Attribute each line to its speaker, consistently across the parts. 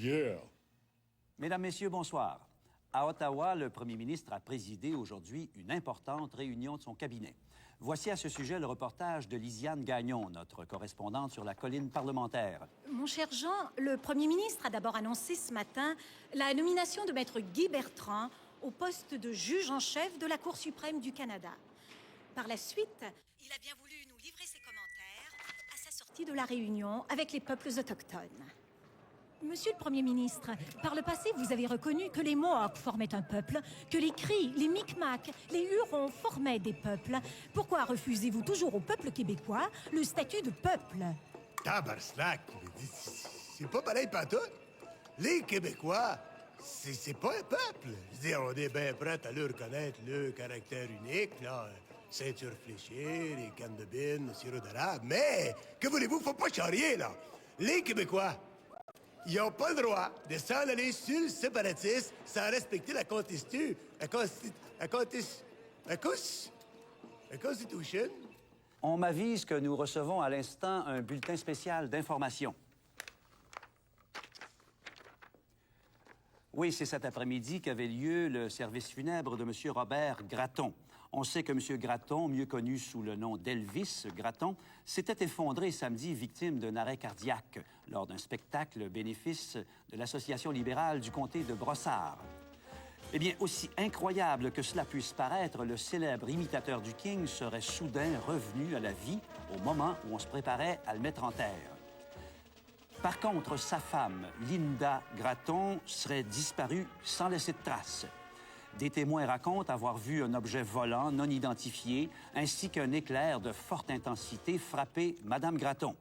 Speaker 1: Yeah.
Speaker 2: Mesdames, Messieurs, bonsoir. À Ottawa, le premier ministre a présidé aujourd'hui une importante réunion de son cabinet. Voici à ce sujet le reportage de Lisiane Gagnon, notre correspondante sur la colline parlementaire.
Speaker 3: Mon cher Jean, le premier ministre a d'abord annoncé ce matin la nomination de maître Guy Bertrand au poste de juge en chef de la Cour suprême du Canada. Par la suite, il a bien voulu nous livrer ses commentaires à sa sortie de la réunion avec les peuples autochtones. Monsieur le Premier ministre, par le passé, vous avez reconnu que les Mohawks formaient un peuple, que les Cris, les Micmacs, les Hurons formaient des peuples. Pourquoi refusez-vous toujours au peuple québécois le statut de peuple?
Speaker 4: Tabarnak! C'est pas pareil pantoute. Les Québécois, c'est pas un peuple. Je veux dire, on est bien prêts à leur reconnaître le caractère unique, là. Ceinture fléchée, les cannes de bine, le sirop d'érable. Mais, que voulez-vous, faut pas charrier, là. Les Québécois, ils n'ont pas le droit de s'en aller sur le séparatisme sans respecter la Constitution.
Speaker 2: On m'avise que nous recevons à l'instant un bulletin spécial d'information. Oui, c'est cet après-midi qu'avait lieu le service funèbre de M. Robert Gratton. On sait que M. Gratton, mieux connu sous le nom d'Elvis Gratton, s'était effondré samedi victime d'un arrêt cardiaque lors d'un spectacle bénéfice de l'Association libérale du comté de Brossard. Eh bien, aussi incroyable que cela puisse paraître, le célèbre imitateur du King serait soudain revenu à la vie au moment où on se préparait à le mettre en terre. Par contre, sa femme, Linda Gratton, serait disparue sans laisser de traces. Des témoins racontent avoir vu un objet volant non identifié ainsi qu'un éclair de forte intensité frapper Mme Gratton.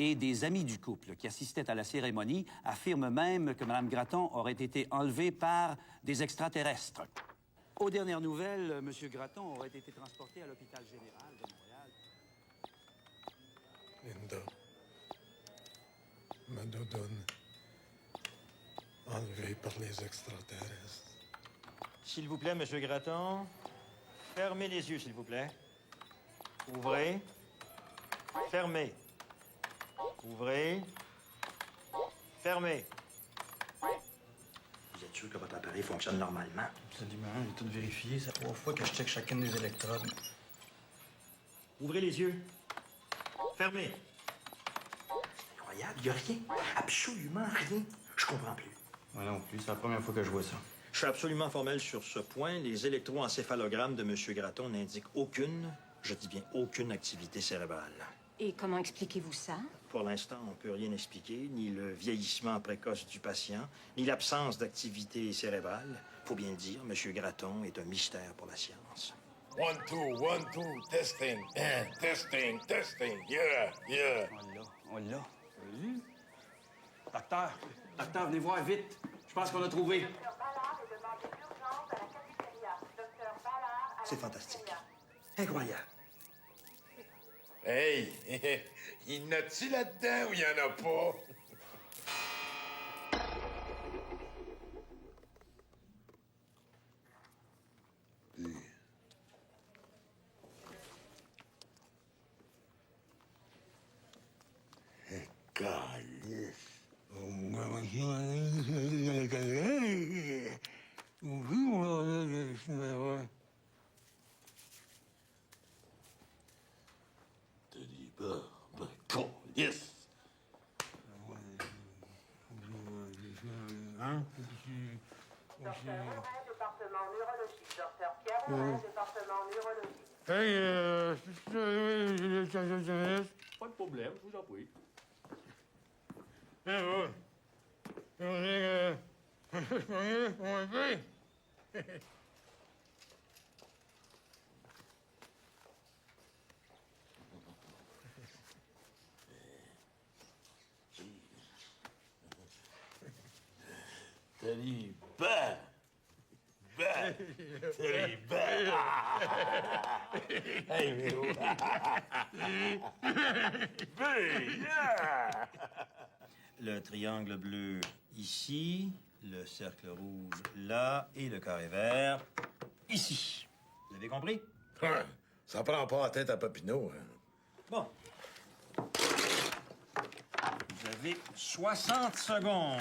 Speaker 2: Et des amis du couple qui assistaient à la cérémonie affirment même que Mme Gratton aurait été enlevée par des extraterrestres. Aux dernières nouvelles, M. Gratton aurait été transporté à l'hôpital général de Montréal.
Speaker 1: Linda. Ma doudoune. Enlevée par les extraterrestres.
Speaker 5: S'il vous plaît, Monsieur Gratton, fermez les yeux, s'il vous plaît. Ouvrez. Fermez. Ouvrez. Fermez.
Speaker 6: Vous êtes sûr que votre appareil fonctionne normalement?
Speaker 7: Absolument, j'ai tout vérifié. C'est 3 fois que je check chacune des électrodes.
Speaker 5: Ouvrez les yeux. Fermez.
Speaker 6: Incroyable, il n'y a rien. Absolument rien. Je comprends plus.
Speaker 7: Moi non plus, c'est la première fois que je vois ça.
Speaker 5: Je suis absolument formel sur ce point. Les électroencéphalogrammes de M. Gratton n'indiquent aucune, je dis bien aucune activité cérébrale.
Speaker 3: Et comment expliquez-vous ça?
Speaker 5: Pour l'instant, on ne peut rien expliquer, ni le vieillissement précoce du patient, ni l'absence d'activité cérébrale. Faut bien le dire, M. Gratton est un mystère pour la science.
Speaker 1: 1, 2, testing. Testing. Yeah.
Speaker 7: On l'a. Docteur, venez voir vite. Je pense qu'on a trouvé.
Speaker 6: C'est fantastique. Incroyable.
Speaker 1: Hey, y en a-tu là-dedans ou y en a pas? Yes.
Speaker 8: Département neurologique. Docteur Pierre Morin, département neurologique.
Speaker 7: Pas de problème, je vous en prie.
Speaker 5: Le triangle bleu ici, le cercle rouge là et le carré vert ici. Vous avez compris?
Speaker 1: Ça prend pas la tête à Papineau. Hein.
Speaker 5: Bon. Vous avez 60 secondes.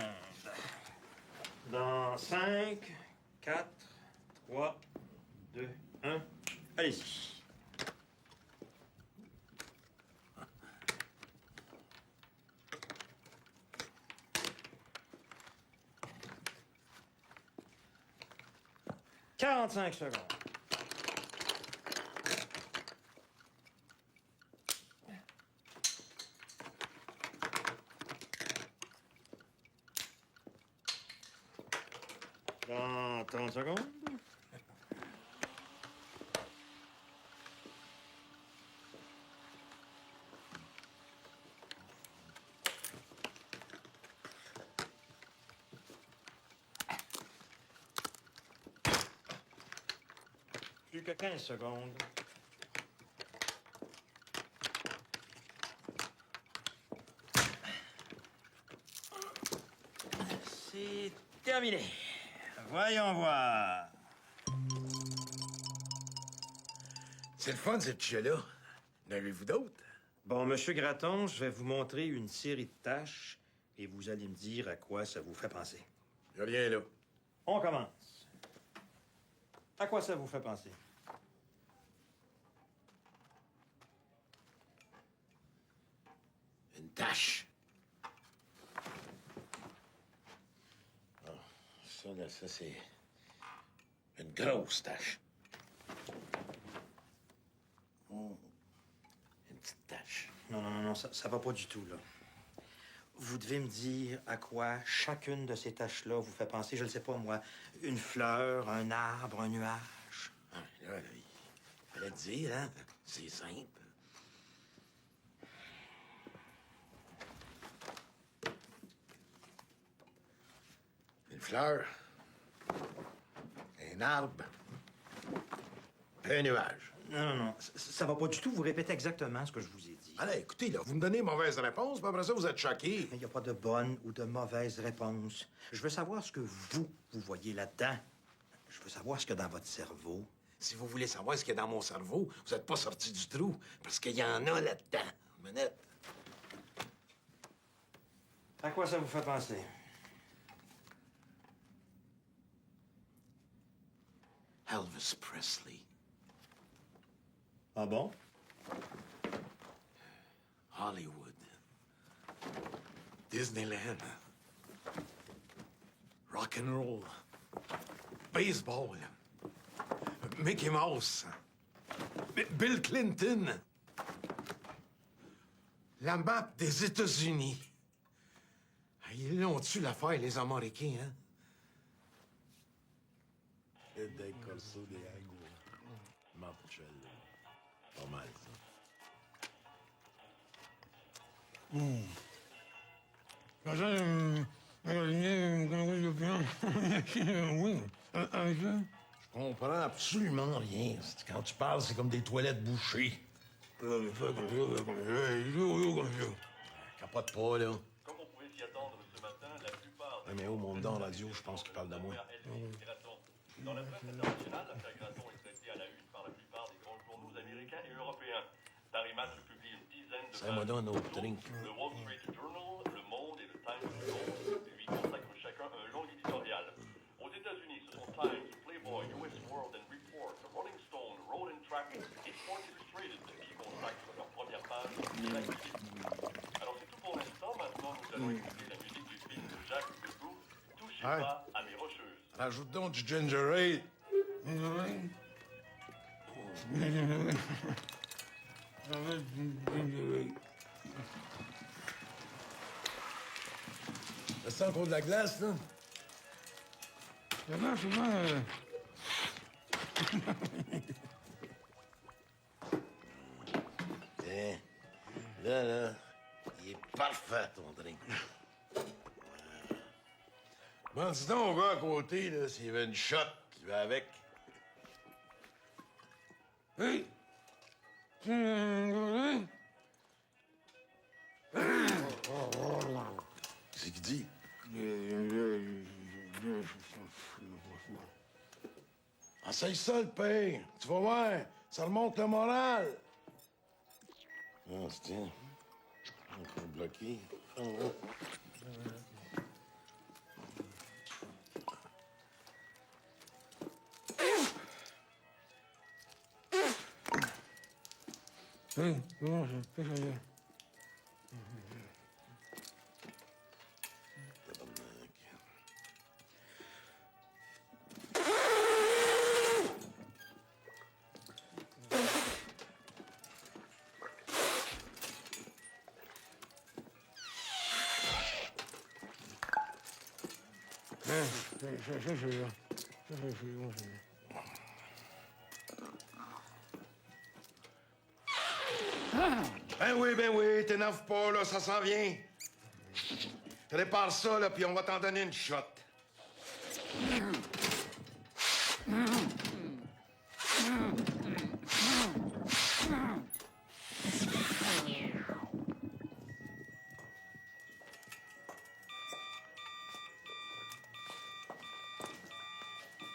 Speaker 5: Dans 5, 4, 3, 2, 1. Allez-y. « 45 secondes. Dans 30 secondes. Plus que 15 secondes. C'est terminé. Voyons voir.
Speaker 1: C'est le fun, ce petit jeu-là. En avez-vous d'autres?
Speaker 5: Bon, Monsieur Graton, je vais vous montrer une série de tâches et vous allez me dire à quoi ça vous fait penser.
Speaker 1: Y'a rien là.
Speaker 5: On commence. À quoi ça vous fait penser?
Speaker 1: Une tâche. Ah, ça, là, ça, c'est une grosse tâche. Une petite tâche.
Speaker 5: Non, ça va pas du tout, là. Vous devez me dire à quoi chacune de ces tâches-là vous fait penser, je ne sais pas, moi, une fleur, un arbre, un nuage.
Speaker 1: Ah, là, il fallait te dire, hein? C'est simple. Une fleur, un arbre, un nuage.
Speaker 5: Non, ça va pas du tout. Vous répétez exactement ce que je vous ai dit.
Speaker 1: Allez, écoutez, là, vous me donnez mauvaise réponse, puis après ça, vous êtes choqués.
Speaker 5: Il n'y a pas de bonne ou de mauvaise réponse. Je veux savoir ce que vous voyez là-dedans. Je veux savoir ce qu'il y a dans votre cerveau.
Speaker 1: Si vous voulez savoir ce qu'il y a dans mon cerveau, vous n'êtes pas sorti du trou, parce qu'il y en a là-dedans. Une minute.
Speaker 5: À quoi ça vous fait penser?
Speaker 1: Elvis Presley.
Speaker 5: Ah bon?
Speaker 1: Hollywood. Disneyland. Rock and roll. Baseball. Mickey Mouse. Bill Clinton. La map des États-Unis. Ah, ils l'ont tué l'affaire, les Américains, hein?
Speaker 4: Del Corso de Agua. Marcello. Pas mal, ça. Je comprends absolument rien. Quand tu parles, c'est comme des toilettes bouchées. Capote pas, là.
Speaker 9: Comme on pouvait s'y attendre ce matin, la plupart des...
Speaker 4: Ouais, mais au monde dans la radio, je pense qu'il parle de moi.
Speaker 9: Dans la presse internationale, l'affaire Graton est traitée à la une par la plupart des grands journaux américains et européens. Tarimat publie une dizaine de
Speaker 4: Ça m'a donné un autre drink.
Speaker 9: Le Wall Street Journal, Le Monde et le Times lui consacrent chacun un long éditorial. Aux États-Unis, ce sont Times, Playboy, US World and Report, Rolling Stone, Road and Track et Sports Illustrated qui consacrent leur première page à l'activité. Alors c'est tout pour l'instant. Maintenant, nous allons écouter la musique du film de Jacques Debout, Touchez
Speaker 4: Ouais.
Speaker 9: pas à mes rocheuses.
Speaker 4: Rajoute donc du ginger ale. Ça sent encore de la glace, là?
Speaker 1: Tiens, là, il est parfait, ton drink.
Speaker 4: Bon, dis donc au gars à côté, là, s'il y avait une shot qui va avec. Hey! C'est qui dit? Essaye ça, le pain. Tu vas voir, ça remonte le moral. Ah, tiens. Encore bloqué. Oh, oh.
Speaker 1: Oui, bon, je fais ça. Ben oui, t'énerve pas, là, ça s'en vient. Prépare ça, là, puis on va t'en donner une shot.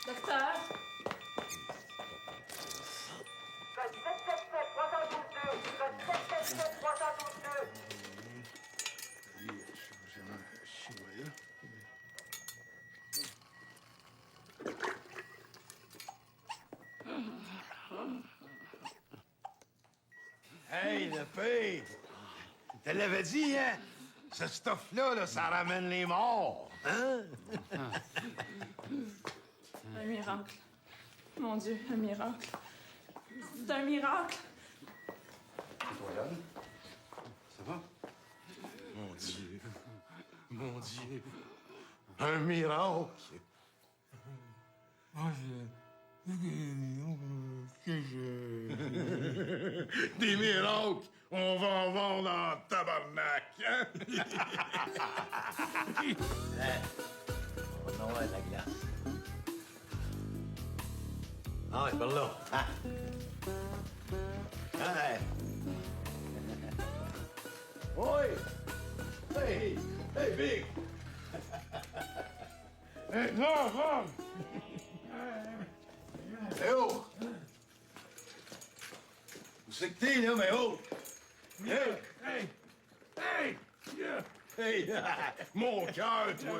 Speaker 8: Docteur? Code 777-312-2. Code 777-312-2.
Speaker 4: Hey, le pire! Je te l'avais dit, hein? Ce stuff-là, là, ça ramène les morts, hein?
Speaker 8: Un miracle. Mon Dieu, un miracle. C'est un miracle.
Speaker 7: Ça va?
Speaker 1: Mon Dieu. Mon Dieu. Un miracle. Des miracles, on va en vendre en tabarnak, hein?
Speaker 5: On a de la glace. Ah, ouais, par là. Ah. Ouais.
Speaker 1: Oui! Hey! Hey, Big! Hey, non!
Speaker 4: Mais oh! Où c'est que t'es, là, mais oh! Hey!
Speaker 1: Hey! Hey! Hey! Mon cœur, toi!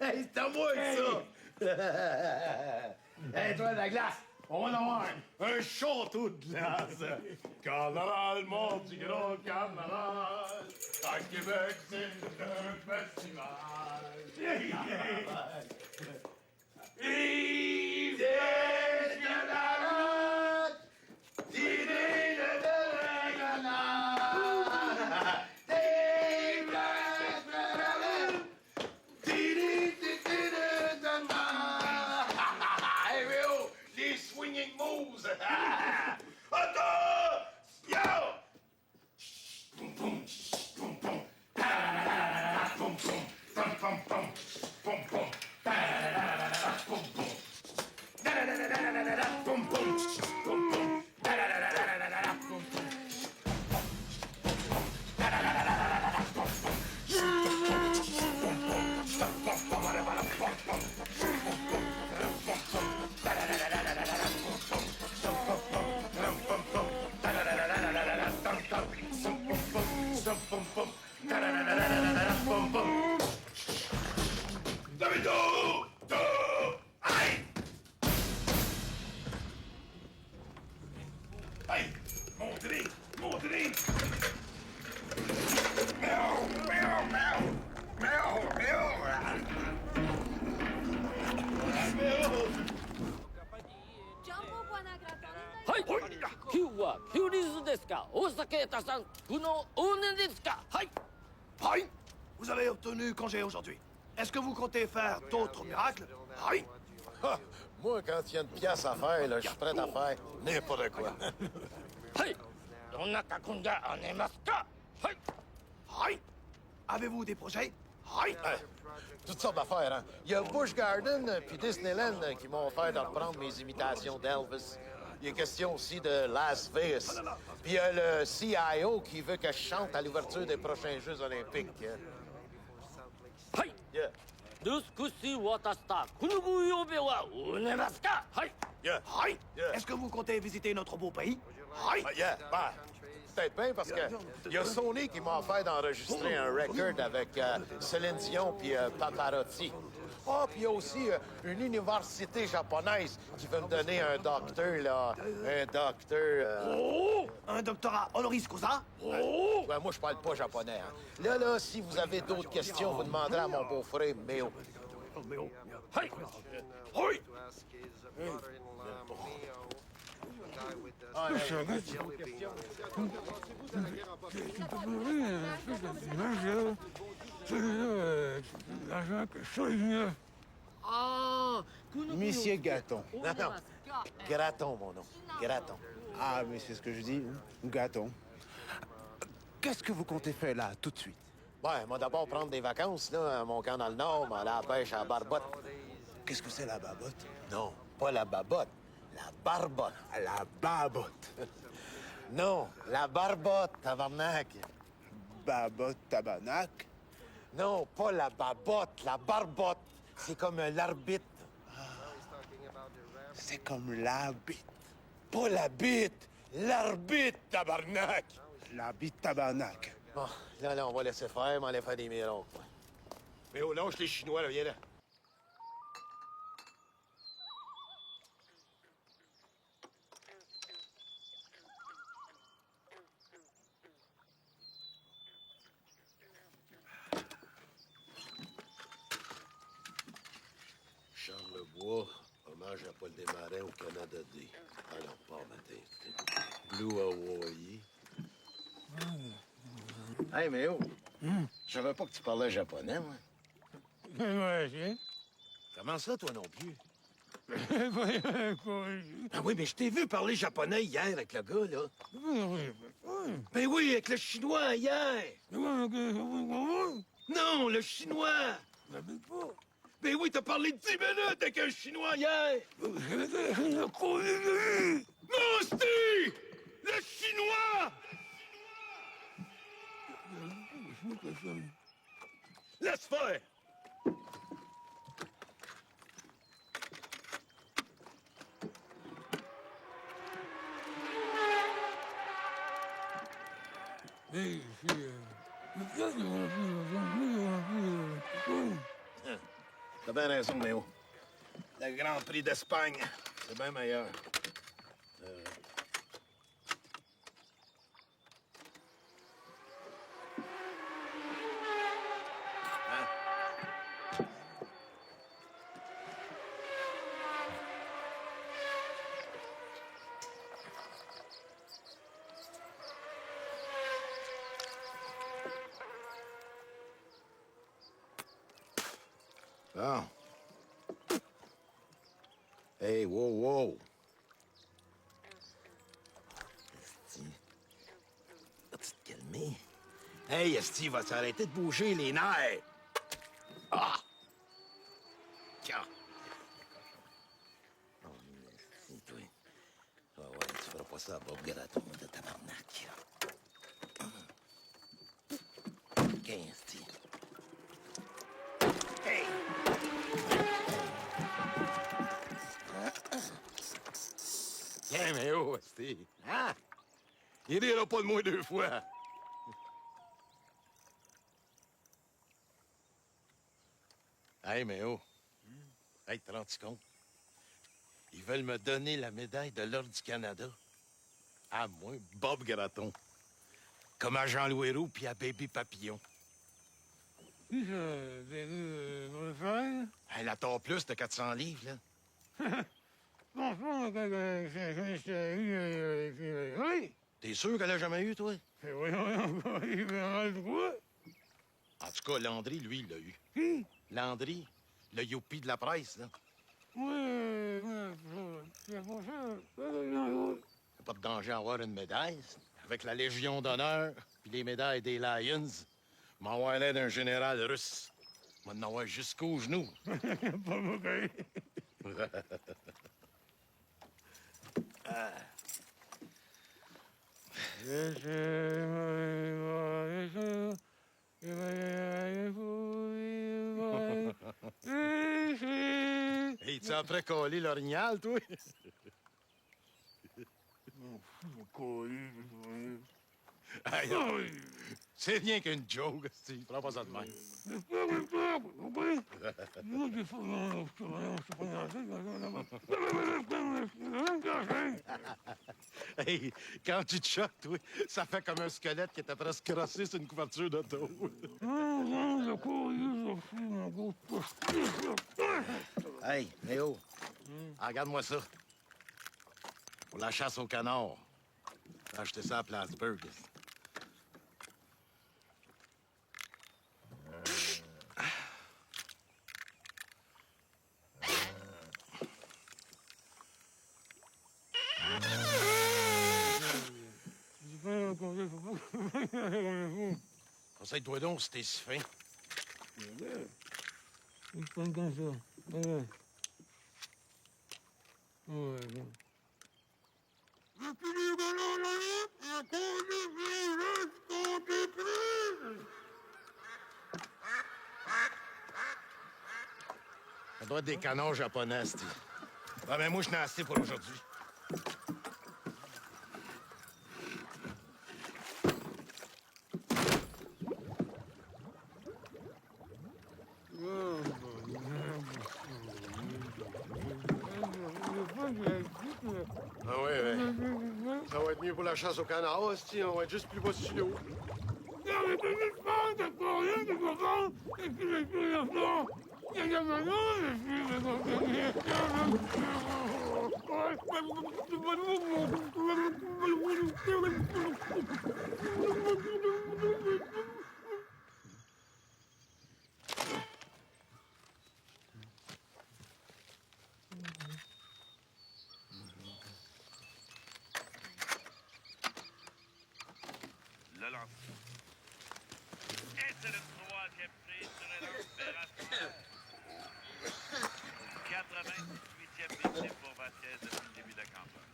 Speaker 4: Hey, c'est à moi, ça! Hey, toi, de la glace! On va en avoir un château de glace!
Speaker 1: Carnaval, mon petit gros carnaval! À Québec, c'est un festival!
Speaker 4: Vive des Canadiens! Dîner de Canada! Des Canadiens! Dîner de Canada! Hey, mais oh! Les swinging moves! Attention! Boum, boum, boum, boum. Boum, boum, pom, pom, pom. Boum, boum. Boum, boum. Boum, boum. Boum, boum. Boum, boum. Hey, montez, montez. Miaou, miaou, miaou. Miaou, miaou. Miaou.
Speaker 10: はい9はキュウリズですか大酒多産この往年ですかはい
Speaker 4: Aïe! Vous avez obtenu congé aujourd'hui. Est-ce que vous comptez faire d'autres miracles? Aïe!
Speaker 11: Ah, moi, quand il y a une pièce à faire, là, je suis prêt à faire n'importe quoi.
Speaker 10: はいどんなかくんがあねますかはい
Speaker 4: Aïe! Avez-vous des projets? Aïe!
Speaker 11: Toutes sortes d'affaires, hein. Il y a Busch Garden puis Disneyland qui m'ont offert de reprendre mes imitations d'Elvis. Il est question aussi de Las Vegas. Puis il y a le CIO qui veut que je chante à l'ouverture des prochains Jeux olympiques.
Speaker 10: はい
Speaker 11: Yeah.
Speaker 10: ルスクシ渡したこのご曜日はおねますかはい
Speaker 11: Yeah.
Speaker 4: Aïe!
Speaker 11: Yeah.
Speaker 4: Est-ce que vous comptez visiter notre beau pays? Aïe!
Speaker 11: Yeah. Ben, peut-être bien parce que il y a Sony qui m'a offert d'enregistrer un record avec Céline Dion puis Paparazzi. Ah, puis il y a aussi une université japonaise qui veut me donner un docteur, là. Un docteur...
Speaker 4: Oh! Un doctorat honoris causa? Oh!
Speaker 11: Ouais, moi, je parle pas japonais, hein. Là, si vous avez d'autres questions, vous demanderez à mon beau-frère Méo.
Speaker 4: Hey! Hoi!
Speaker 12: Monsieur Gâton.
Speaker 11: Non. Graton, mon nom. Graton.
Speaker 12: Ah, mais c'est ce que je dis, hein? Gâton. Qu'est-ce que vous comptez faire là, tout de suite?
Speaker 11: Ouais, moi, d'abord prendre des vacances, là, à mon camp dans le Nord, m'aller à la pêche à la barbotte.
Speaker 12: Qu'est-ce que c'est la babotte?
Speaker 11: Non, pas la babotte, la barbotte.
Speaker 12: La babotte.
Speaker 11: Non, la barbotte, tabarnak.
Speaker 12: Babotte tabarnak?
Speaker 11: Non, pas la babotte, la barbotte. C'est comme l'arbitre.
Speaker 12: C'est comme la bite.
Speaker 11: Pas la bite, l'arbitre, tabarnak.
Speaker 12: La bite tabarnak.
Speaker 11: Bon, là, on va laisser faire, mais on va aller faire des miracles. Ouais.
Speaker 4: Mais oh, lâche les Chinois, là, viens là.
Speaker 11: Charlebois, hommage à Paul Desmarais au Canada D. Alors, pas matin. Blue Hawaii. Hey, Méo. Je savais pas que tu parlais japonais, moi.
Speaker 4: Ouais,
Speaker 11: Comment ça, toi non plus?
Speaker 4: Ah oui, mais je t'ai vu parler japonais hier avec le gars, là. Ben oui, avec le chinois hier. Non, le chinois. Ben oui, t'as parlé 10 minutes avec un chinois hier. Non, Steve! Le chinois! Laisse faire!
Speaker 11: T'as bien raison, Méo. Le Grand Prix d'Espagne, c'est bien meilleur. Bon. Hey, wow. Esti. Vas-tu te calmer? Hey, Esti, va t'arrêter de bouger les nerfs? Ah! Tiens. Oh, Esti, toi. Ah ouais, tu feras pas ça à Bob Graton de tabarnak. OK, Esti. Hey!
Speaker 4: Tiens, mais oh, Steve. Hein? Il rira pas de moi 2 fois.
Speaker 11: Hey, mais oh. Hey, te rends-tu compte? Ils veulent me donner la médaille de l'Ordre du Canada. À moi, Bob Graton. Comme à Jean-Louis Roux puis à Baby Papillon. Hey, la Tour Plus de 400 livres, là. T'es sûr qu'elle a jamais eu, toi? En tout cas, Landry, lui, il l'a eu.
Speaker 4: Qui?
Speaker 11: Landry, le youpi de la presse, là. Pas de danger à avoir une médaille. Avec la Légion d'honneur puis les médailles des Lions, m'envoie l'aide d'un général russe. M'en envoie jusqu'aux genoux. Et tu après collé l'orignal, toi? Hey, C'est rien qu'une joke, Steve. Prends pas ça de même. Hey, quand tu te choques, toi, ça fait comme un squelette qui était presque crossé sur une couverture d'auto. Hey, Léo, regarde-moi ça. Pour la chasse au canard. J'ai acheté ça à Plattsburgh. Conseille-toi donc si t'es si fin. Ça doit être des canons japonais, Steve. Ah, mais moi, je n'ai assez pour aujourd'hui. Ah ouais, ouais. Ça va être mieux pour la chasse au canard, hostie. On va être juste plus bas sur l'eau.
Speaker 13: Le lance. Et c'est le troisième prix sur le lance-opération. 98e victime pour Vasquez depuis le début de la campagne.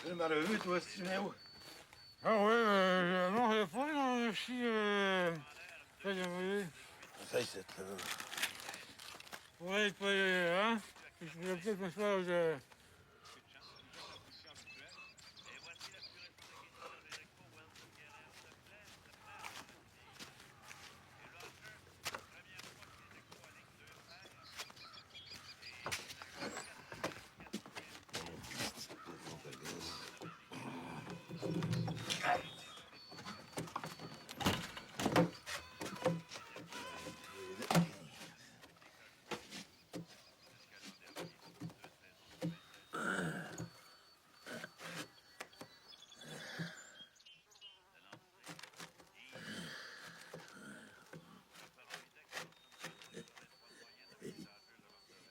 Speaker 11: Tu m'as revu, toi, Stiméo?
Speaker 14: Ah ouais, non, il n'y a pas non, ici, ça y est.
Speaker 11: Ça, c'est là.
Speaker 14: Ouais, hein? Je vais peut-être me faire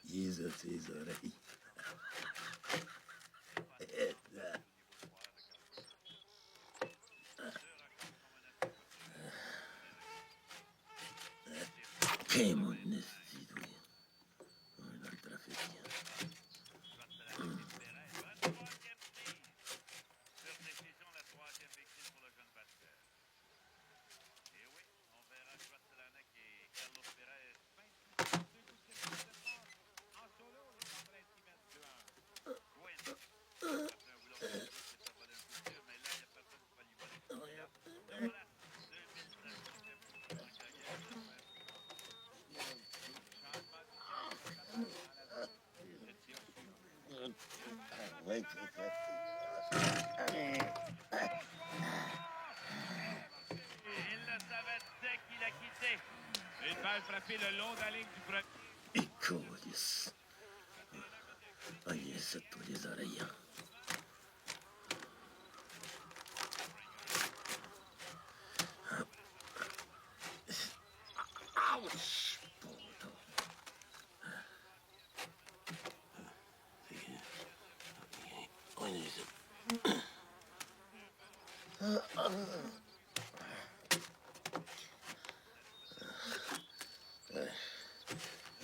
Speaker 4: Il a ses oreilles. Che monnesti, lui. Un'altra figlia. Ouais,
Speaker 13: Il le savait dès qu'il a quitté. Une balle frappée le long de la ligne du premier.
Speaker 4: Icolis. Ogni sotto les oreilles. Ouch! Puto.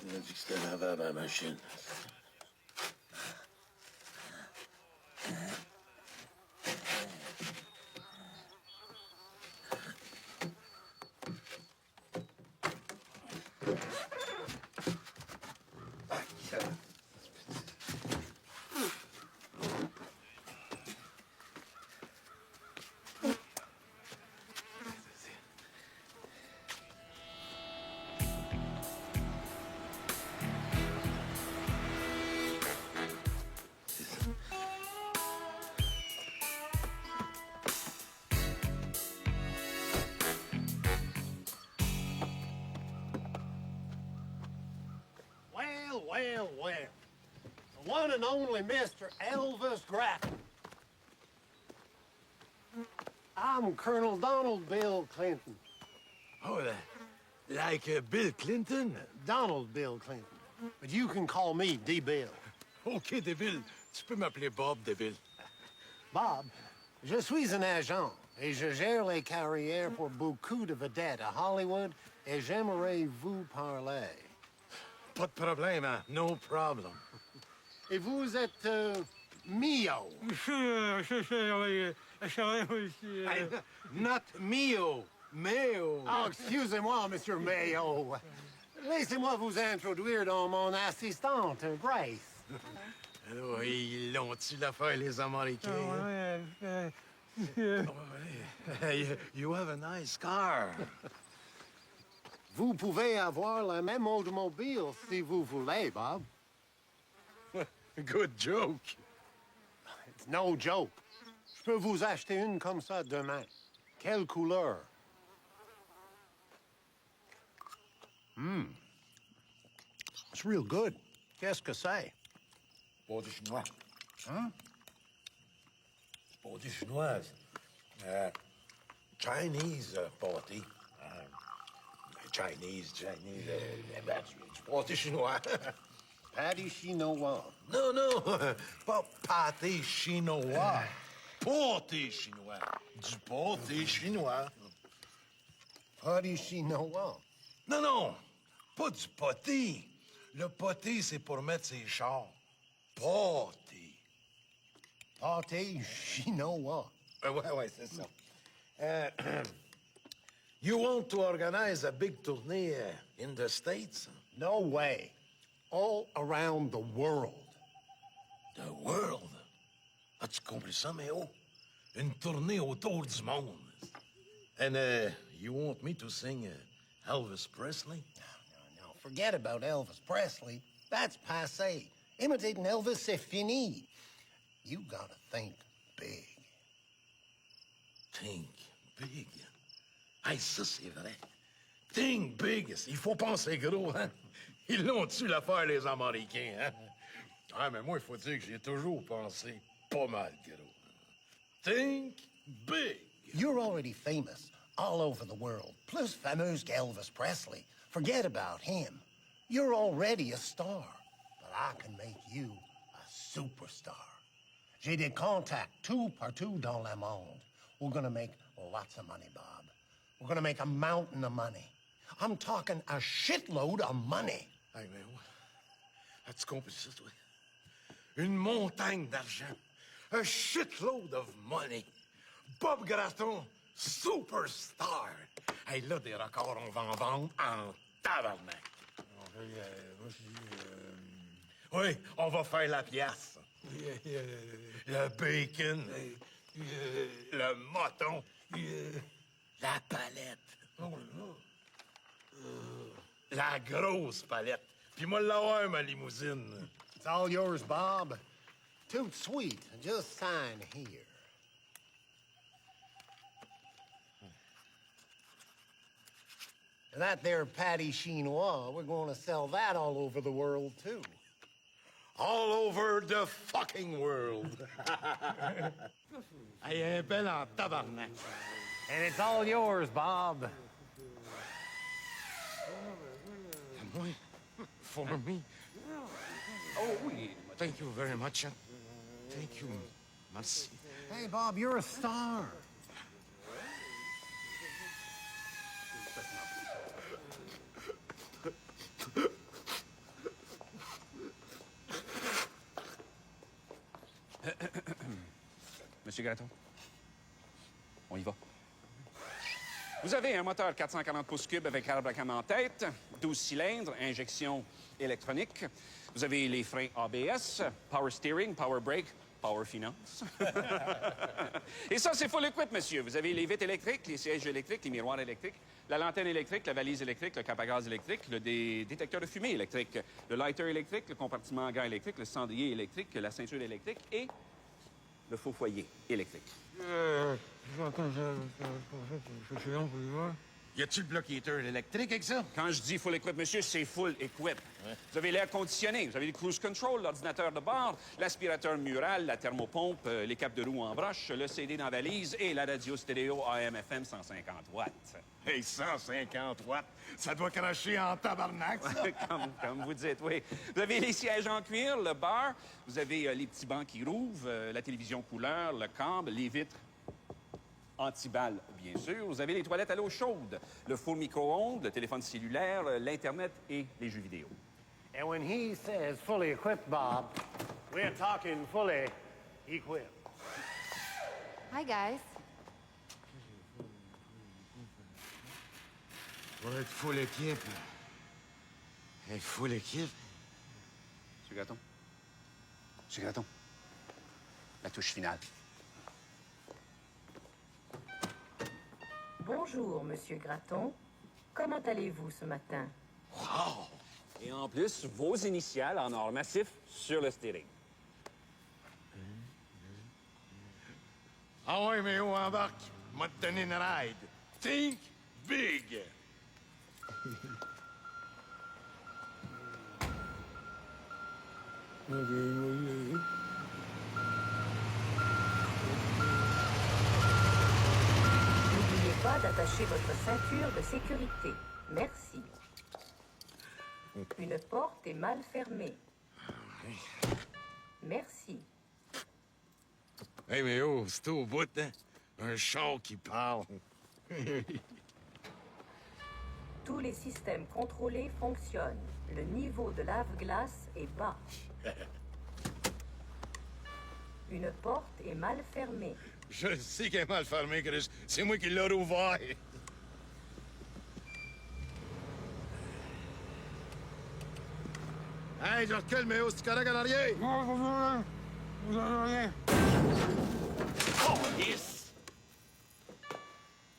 Speaker 4: On a dit que c'était lavable à la machine. well. The one and only Mr. Elvis Gratton. I'm Colonel Donald Bill Clinton.
Speaker 1: Oh, like Bill Clinton?
Speaker 4: Donald Bill Clinton. But you can call me D-Bill.
Speaker 1: OK, Deville. Tu peux m'appeler Bob Deville.
Speaker 4: Bob, je suis un agent et je gère les carrières pour beaucoup de vedettes à Hollywood et j'aimerais vous parler.
Speaker 1: Pas de problème, hein? No problem.
Speaker 4: Et vous êtes Mio.
Speaker 1: Not Mio, Mayo.
Speaker 4: Oh, excusez-moi, Monsieur Mayo. Laissez-moi vous introduire dans mon assistante, Grace.
Speaker 1: Alors, ils l'ont-tu l'affaire, les Américains? You have a nice car.
Speaker 4: Vous pouvez avoir la même automobile si vous voulez, Bob.
Speaker 1: Good joke.
Speaker 4: It's no joke. Je peux vous acheter une comme ça demain. Quelle couleur? It's real good. Qu'est-ce que c'est?
Speaker 11: Pâté chinois. Hein? Pâté chinoise. Chinese pâté. Chinese. Du pâté chinois.
Speaker 4: Pâté chinois.
Speaker 11: Non, pas pâté chinois. Pâté chinois. Du pâté chinois.
Speaker 4: Pâté chinois.
Speaker 11: Non, pas du pâté. Le pâté, c'est pour mettre ses chars. Pâté.
Speaker 4: Pâté chinois.
Speaker 11: Ouais, c'est ça. You want to organize a big tournée in the States?
Speaker 4: No way. All around the world.
Speaker 11: The world? As-tu compris ça, Méo? Une tournée autour du monde. And you want me to sing Elvis Presley?
Speaker 4: No. Forget about Elvis Presley. That's passé. Imitating Elvis, c'est fini. You gotta think big.
Speaker 11: Think big? Hey, ça, c'est vrai. Think big. Il faut penser gros, hein? Ils l'ont-tu l'affaire, les Américains, hein? Ah, mais moi, il faut dire que j'ai toujours pensé pas mal gros. Think big.
Speaker 4: You're already famous all over the world. Plus famous qu'Elvis Presley. Forget about him. You're already a star. But I can make you a superstar. J'ai des contacts tout partout dans le monde. We're gonna make lots of money, Bob. We're gonna make a mountain of money. I'm talking a shitload of money.
Speaker 11: Hey, mais as-tu compris ça, toi? Une montagne d'argent. A shitload of money. Bob Gratton, superstar. Hey, là, des records, on va en vendre en tabarnak. Oui, on va faire la pièce. Le bacon, le moton, la palette. La grosse palette. Puis moi, l'avoir, ma limousine.
Speaker 4: It's all yours, Bob. Too sweet. Just sign here. That there patty chinois, we're going to sell that all over the world, too.
Speaker 11: All over the fucking world.
Speaker 1: Hey, un bel en tabarnak.
Speaker 4: And it's all yours, Bob.
Speaker 1: Moi? For me? Oh, oui. Thank you very much. Thank you. Merci.
Speaker 4: Hey, Bob, you're a star.
Speaker 15: Monsieur Gratton, on y va. Vous avez un moteur 440 pouces cubes avec arbre à canon en tête, 12 cylindres, injection électronique. Vous avez les freins ABS, power steering, power brake, power finance. Et ça, c'est full equip, monsieur. Vous avez les vitres électriques, les sièges électriques, les miroirs électriques, la lanterne électrique, la valise électrique, le cap à gaz électrique, le détecteur de fumée électrique, le lighter électrique, le compartiment à gaz électrique, le cendrier électrique, la ceinture électrique et le faux foyer électrique.
Speaker 14: Attends, je suis long pour y voir.
Speaker 11: Y a-tu le bloquateur électrique avec ça?
Speaker 15: Quand je dis full equip, monsieur, c'est full equip. Vous avez l'air conditionné, vous avez le cruise control, l'ordinateur de bord, l'aspirateur mural, la thermopompe, les capes de roue en broche, le CD dans la valise et la radio stéréo AM/FM 150 watts.
Speaker 11: Hey, 150 watts! Ça doit cracher en tabarnak, ça!
Speaker 15: comme vous dites, oui. Vous avez les sièges en cuir, le bar, vous avez les petits bancs qui rouvrent, la télévision couleur, le câble, les vitres anti-balles, bien sûr. Vous avez les toilettes à l'eau chaude, le four micro-ondes, le téléphone cellulaire, l'Internet et les jeux vidéo.
Speaker 16: And when he says fully equipped, Bob, we're talking fully equipped.
Speaker 17: Hi, guys.
Speaker 1: Pour être full équipe. Être full équipe.
Speaker 15: Monsieur Graton. Monsieur Graton. La touche finale.
Speaker 18: Bonjour, Monsieur Graton. Comment allez-vous ce matin?
Speaker 15: Wow! Et en plus, vos initiales en or massif sur le steering.
Speaker 11: Ah ouais, mais où embarque? M'a te donné une ride. Think big!
Speaker 18: N'oubliez pas d'attacher votre ceinture de sécurité. Merci. Une porte est mal fermée. Merci.
Speaker 11: Hey, mais oh, c'est au bout, hein? Un char qui parle.
Speaker 18: Tous les systèmes contrôlés fonctionnent. Le niveau de lave-glace est bas. Une porte est mal fermée.
Speaker 11: Je sais qu'elle est mal fermée, Chris. C'est moi qui l'ai rouvert. Hey, je recule, mais oh, c'est correct en arrière? Oh, yes!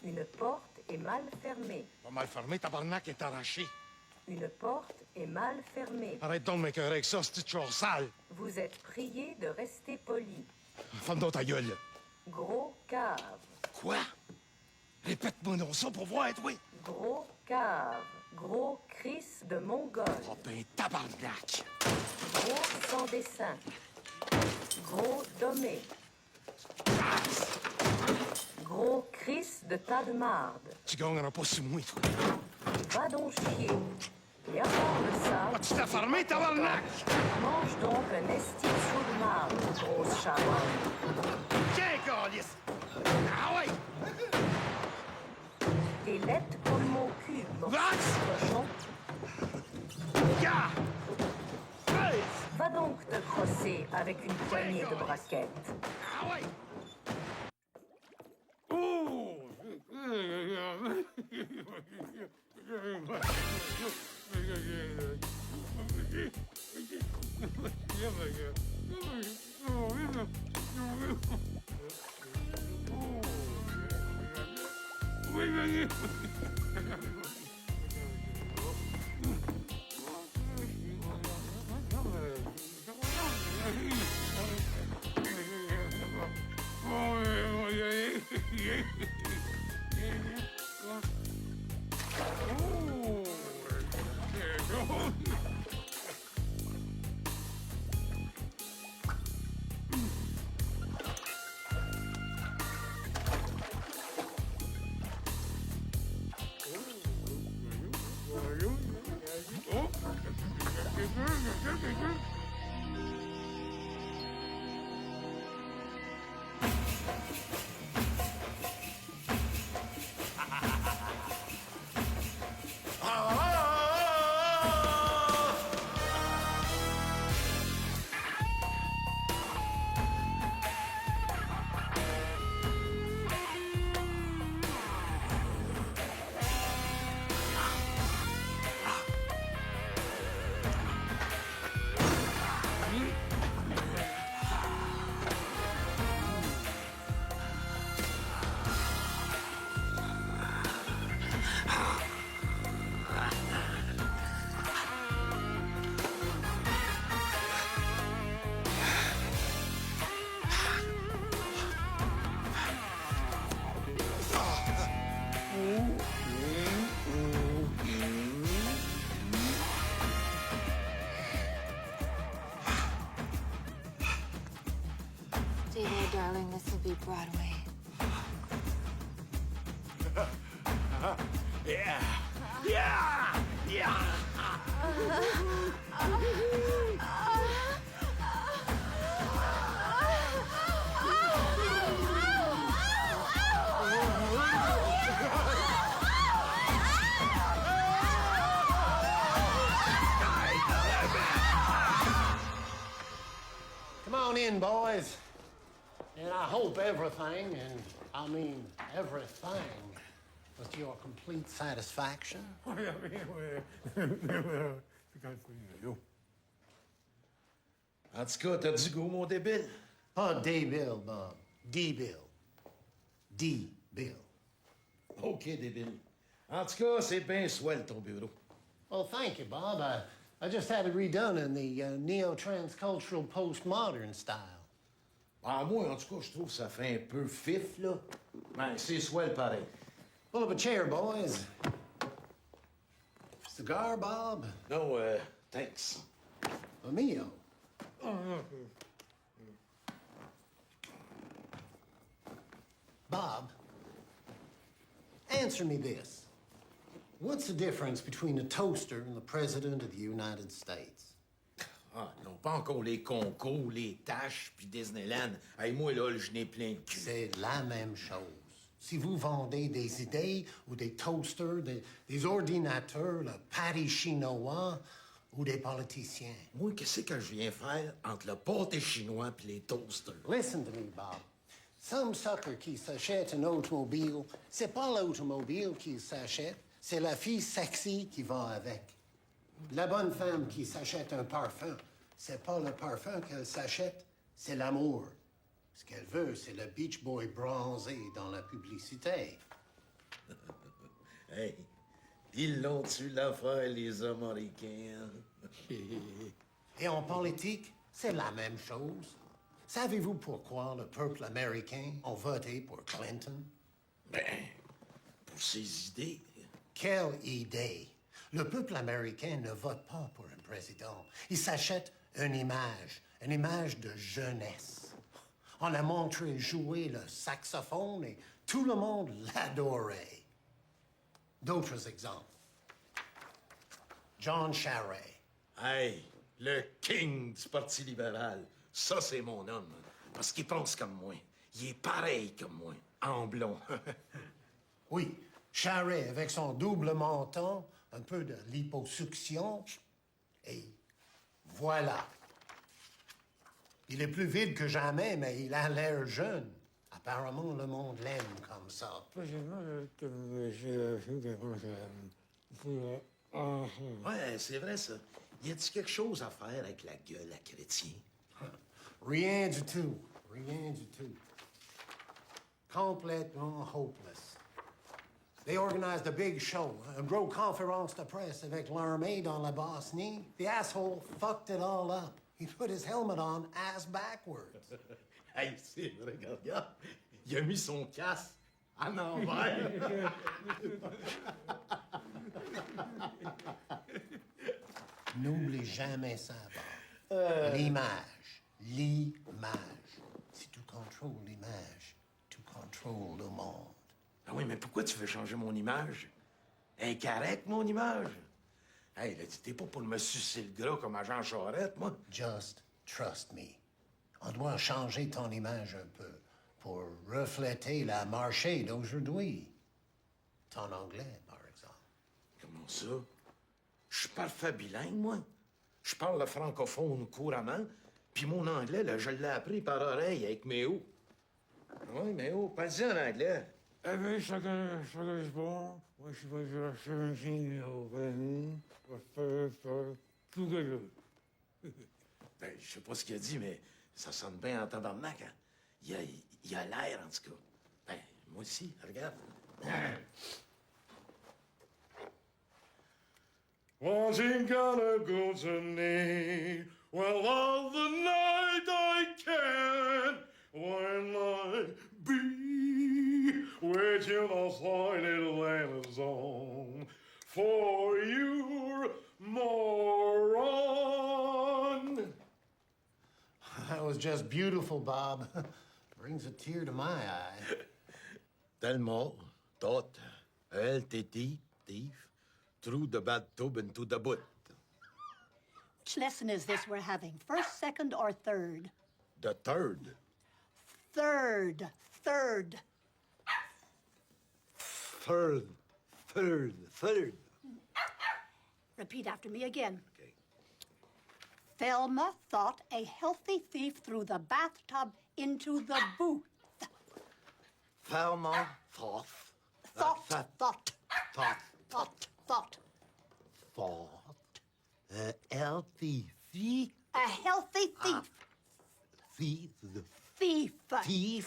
Speaker 18: Une porte est mal fermée.
Speaker 11: Pas mal fermé, tabarnak est arraché.
Speaker 18: Une porte est mal fermée.
Speaker 11: Arrête donc de m'écœurer avec ça, c'est toujours sale.
Speaker 18: Vous êtes prié de rester poli.
Speaker 11: Ferme donc ta gueule.
Speaker 18: Gros cave.
Speaker 11: Quoi? Répète-moi non ça pour voir, oui.
Speaker 18: Gros cave. Gros Chris de Mongol.
Speaker 11: Oh ben, tabarnak.
Speaker 18: Gros sans dessin. Gros dommé. Gros Chris de tas de marde.
Speaker 11: Tu gagneras pas sur moi, toi.
Speaker 18: Va donc chier. Et à part de ça...
Speaker 11: Tu t'es fermé, tabarnak!
Speaker 18: Mange donc un esti de chaud de marde, grosse charogne.
Speaker 11: Tiens, câlisse! Ah ouais!
Speaker 18: T'es laite comme mon cul, mon cochon. Va donc te crosser avec une poignée de braquettes.
Speaker 11: Ah ouais!
Speaker 17: you, Broadway.
Speaker 1: Yeah! Yeah! Yeah!
Speaker 16: Come on in, boys. And I hope everything, and I mean everything, was to your complete satisfaction.
Speaker 11: En tout cas, t'as du goût, mon débile?
Speaker 16: Pas débile, Bob. D-Bill. D-Bill.
Speaker 11: OK, débile. En tout cas, c'est bien swell, ton bureau.
Speaker 16: Well, thank you, Bob. I just had it redone in the neo-transcultural postmodern style.
Speaker 11: Ah, moi, en tout cas, je trouve que ça fait un peu fif, là. Ben, c'est swell pareil.
Speaker 16: Pull up a chair, boys. Cigar, Bob?
Speaker 11: No, thanks.
Speaker 16: Mio. Bob, answer me this. What's the difference between a toaster and the President of the United States?
Speaker 11: Ah, non, pas encore les concours, les tâches, puis Disneyland. Hey, moi, là, je n'ai plein de cul.
Speaker 16: C'est la même chose. Si vous vendez des idées ou des toasters, des ordinateurs, le pâté chinois ou des politiciens.
Speaker 11: Moi, qu'est-ce que je viens faire entre le pâté chinois et les toasters?
Speaker 16: Listen to me, Bob. Some sucker qui s'achète un automobile, c'est pas l'automobile qui s'achète, c'est la fille sexy qui va avec. La bonne femme qui s'achète un parfum, c'est pas le parfum qu'elle s'achète, c'est l'amour. Ce qu'elle veut, c'est le Beach Boy bronzé dans la publicité.
Speaker 11: Hey, ils l'ont-tu l'affaire, les Américains?
Speaker 16: Et en politique, c'est la même chose. Savez-vous pourquoi le peuple américain a voté pour Clinton?
Speaker 11: Ben, pour ses idées.
Speaker 16: Quelle idée? Le peuple américain ne vote pas pour un président. Il s'achète une image de jeunesse. On a montré jouer le saxophone et tout le monde l'adorait. D'autres exemples. John Charest.
Speaker 11: Hey, le king du Parti libéral. Ça, c'est mon homme. Parce qu'il pense comme moi. Il est pareil comme moi. En blond.
Speaker 16: Oui, Charest, avec son double menton, un peu de liposuction, et voilà. Il est plus vide que jamais, mais il a l'air jeune. Apparemment, le monde l'aime comme ça.
Speaker 11: Ouais, c'est vrai, ça. Y a-t-il quelque chose à faire avec la gueule à chrétien?
Speaker 16: Rien du tout. Rien du tout. Complètement hopeless. They organized a big show, une grosse conférence de presse avec l'armée dans la Bosnie. The asshole fucked it all up. He put his helmet on ass backwards.
Speaker 11: Hey, c'est vrai, regarde. Il a mis son casque en envers.
Speaker 16: N'oublie jamais ça, Bob. L'image. L'image. Si tu contrôles l'image, tu contrôles le monde.
Speaker 11: Ah oui, mais pourquoi tu veux changer mon image? Incorrect, mon image? Hey, là, t'es pas pour me sucer le gras comme agent Charette, moi?
Speaker 16: Just trust me. On doit changer ton image un peu pour refléter la marché d'aujourd'hui. Ton anglais, par exemple.
Speaker 11: Comment ça? Je suis parfait bilingue, moi. Je parle le francophone couramment, puis mon anglais, là, je l'ai appris par oreille avec Méo. Oui, Méo, pas-y en anglais.
Speaker 14: Eh bien, chacun est bon. Moi, je suis pas sûr, 17 au Bénin. Tout que je veux.
Speaker 11: Ben, je sais pas ce qu'il a dit, mais ça sonne bien en tabarnak, hein? Il a l'air, en tout cas. Ben, moi aussi, regarde.
Speaker 19: Wasn't gonna go to me. Well, all the night I can. When I be with you, the sly little Amazon. For you, moron.
Speaker 16: That was just beautiful, Bob. Brings a tear to my eye.
Speaker 11: Tellement, tot, LTT, thief, threw the bathtub into the boot.
Speaker 20: Which lesson is this we're having? First, second, or third?
Speaker 11: The third.
Speaker 20: Third. Third.
Speaker 11: Third.
Speaker 20: Repeat after me again. Okay. Thelma thought a healthy thief threw the bathtub into the booth.
Speaker 11: Thelma thought.
Speaker 20: Thought.
Speaker 11: A healthy thief.
Speaker 20: A healthy thief.
Speaker 11: Thief.
Speaker 20: Thief.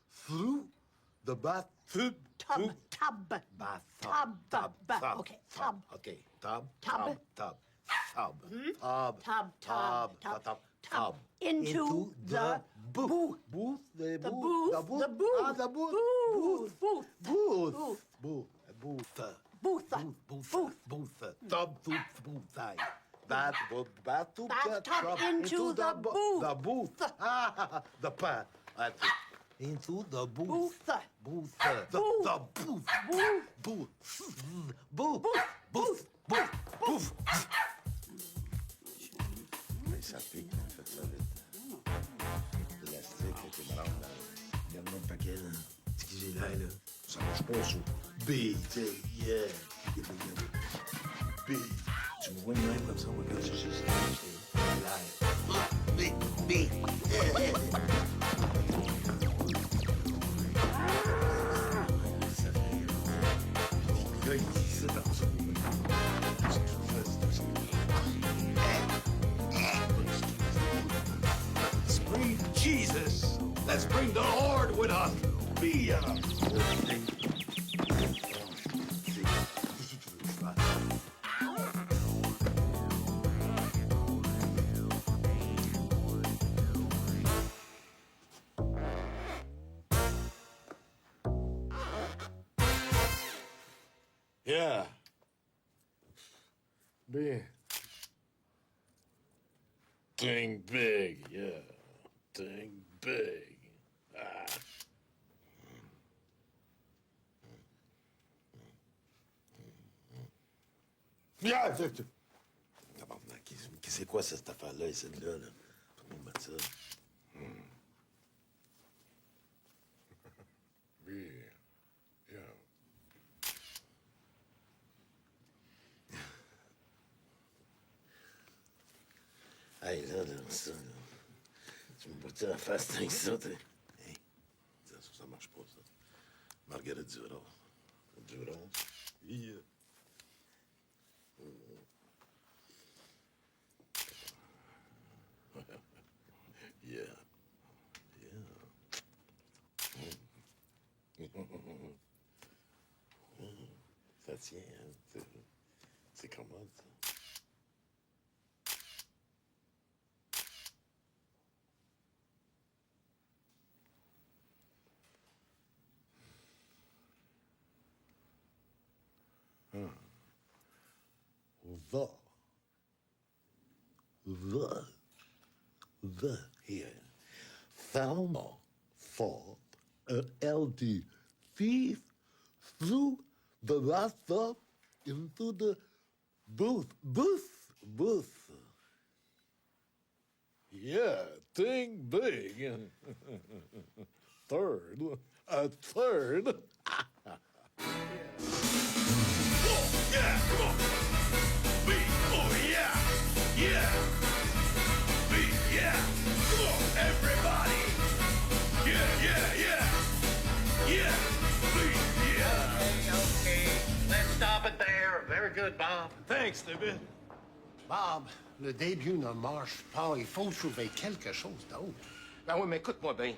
Speaker 11: Through the bathtub.
Speaker 20: Tub. Okay, tub.
Speaker 11: Okay, tub.
Speaker 20: Into the booth. Bathtub into the booth.
Speaker 11: The booth. The pat. Into the booth. Booth. Booth. Mais ça pique, on fait ça vite. L'élastique, qui me rentre dans... Regarde-moi le paquet, là. Ce que j'ai là. Ça marche pas, ça. B, tu sais, yeah. B. Tu me vois une même comme ça, on va regarder ça, c'est B. Le gars, il dit ça dans ça. Let's bring Jesus. Let's bring the Lord with us. Be Yeah. Big. Think big, yeah. Think big. Ah. Yeah! C'est quoi cette affaire-là, ici, là? Faut nous mettre ça. Beer. Yeah. Hey, là, ça, là. Tu me bottes en face avec ça, t'es. Hey, ça marche pas, ça. Marguerite Duras. Duras. Yeah. Yeah. Ça tient, hein? C'est commode, ça. The here. Thelma thought an LD thief threw the bathtub into the booth. Yeah, think big. Third. A third.
Speaker 19: Yeah, come on. B, oh yeah, yeah. B, yeah. Come on, everybody. Yeah. B, yeah.
Speaker 16: Okay. Let's stop it there. Very good, Bob.
Speaker 1: Thanks, David.
Speaker 16: Bob, le début ne marche pas. Il faut trouver quelque chose d'autre.
Speaker 1: Ben oui, mais écoute-moi bien, là.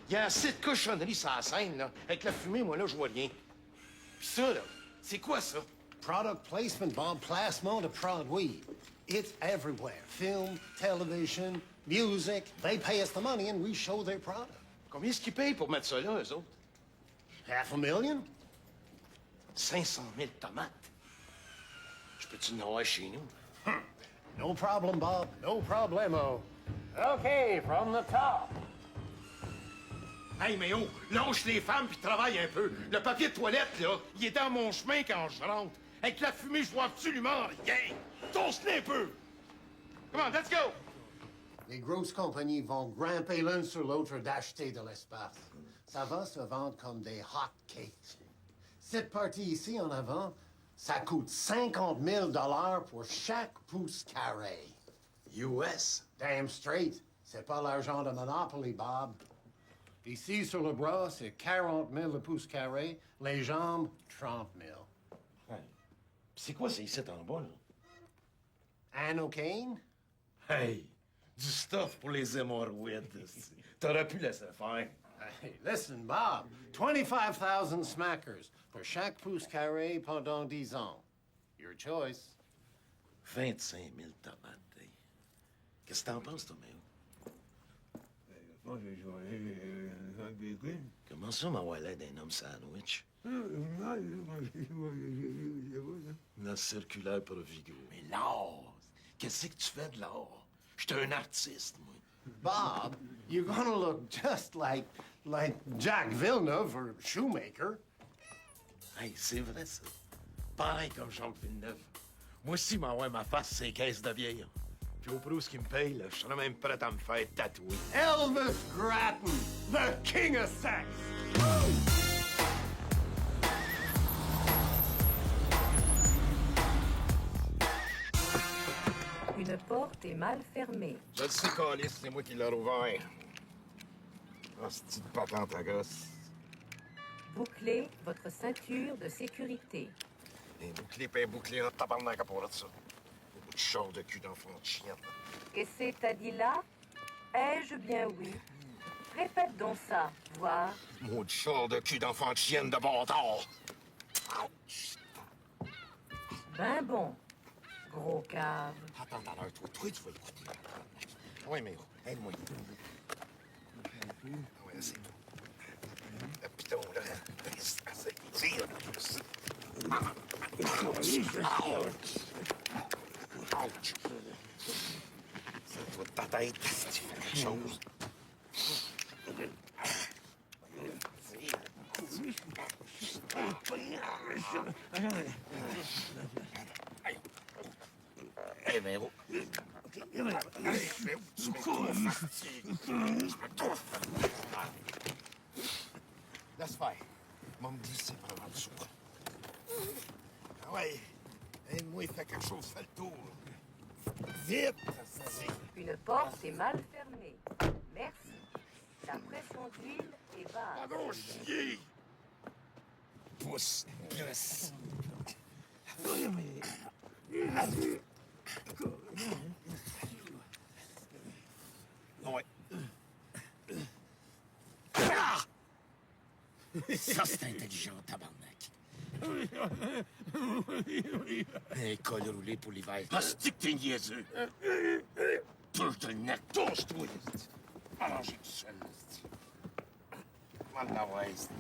Speaker 1: Il y a assez de cochonneries sur la scène, là. Avec la fumée, moi, là, je vois rien. Puis ça, là, c'est quoi, ça?
Speaker 16: Product placement, Bob. Placement de produit. It's everywhere. Film, television, music. They pay us the money and we show their product.
Speaker 1: Combien est-ce qu'ils payent pour mettre ça là, eux autres?
Speaker 16: $500,000?
Speaker 1: 500 000 tomates. Je peux-tu en avoir chez nous?
Speaker 16: No problem, Bob. No problemo.
Speaker 1: OK, from the top. Hey, mais oh, lâche les femmes puis travaille un peu. Le papier de toilette, là, il est dans mon chemin quand je rentre. Avec la fumée, je vois absolument rien. Tosse-le un peu. Come on, let's go.
Speaker 16: Les grosses compagnies vont grimper l'un sur l'autre d'acheter de l'espace. Ça va se vendre comme des hot cakes. Cette partie ici en avant, ça coûte 50 000 $ pour chaque pouce carré.
Speaker 11: US?
Speaker 16: Damn straight. C'est pas l'argent de Monopoly, Bob. Ici, sur le bras, c'est 40 000 le pouce carré. Les jambes, 30 000.
Speaker 11: Hey. C'est quoi, c'est ici en bas, là?
Speaker 16: Anocaine?
Speaker 11: Hey, du stuff pour les hémorroïdes. T'aurais pu laisser faire.
Speaker 16: Hey, listen, Bob. 25,000 smackers pour chaque pouce carré pendant 10 ans. Your choice.
Speaker 11: 25 000 tomates. Hey. Qu'est-ce que t'en penses, toi, Méo? Comment ça, m'avoir l'air d'un homme sandwich? La circulaire pour Vigo. Mais l'art! Qu'est-ce que tu fais de l'art? J'étais un artiste, moi.
Speaker 16: Bob, you're gonna look just like Jack Villeneuve or Shoemaker.
Speaker 11: Hey, c'est vrai, ça. Pareil comme Jacques Villeneuve. Moi aussi, m'envoie ma face, c'est caisse de bière. Puis au prix qui me paye, là, je serais même prêt à me faire tatouer.
Speaker 16: Elvis Grattan, the king of sex!
Speaker 18: Une porte est mal fermée.
Speaker 11: Je le sais, Calis, c'est moi qui l'ai rouvert. Ah, c'est une petite patente à gosse.
Speaker 18: Bouclez votre ceinture de sécurité.
Speaker 11: Un bouclier pis un bouclier en tabarnak à part de ça. Un bout de char de cul d'enfant de chienne.
Speaker 18: Qu'est-ce que t'as dit là? Ai-je bien oui? Répète donc ça, voir.
Speaker 11: Mot de char de cul d'enfant de chienne de bâtard.
Speaker 18: Ben bon, gros cave.
Speaker 11: Attends, toi, tu vas l'écouter. Oui, mais aide-moi. Oui, c'est tout. Le piton, là. C'est tire. Ouch! C'est toi de ta tête, si tu fais quelque chose. Hey, Véro. Véro, tu laisse faire. Moi, me glisser pour avoir le sourd. Ah ouais. Aide-moi, il fait quelque chose, fais le tour. Vite!
Speaker 18: Une porte est mal fermée. Merci. La pression d'huile est basse.
Speaker 11: Pardon, chier! Pousse, pousse. Ouais. Ah! Ça, c'est intelligent, tabarnak. Un col roulé pour l'hiver. Ah, c'est que t'es niaiseux. Touche le nec, touche-toi. Alors, j'ai tout seul. Mal la ouest.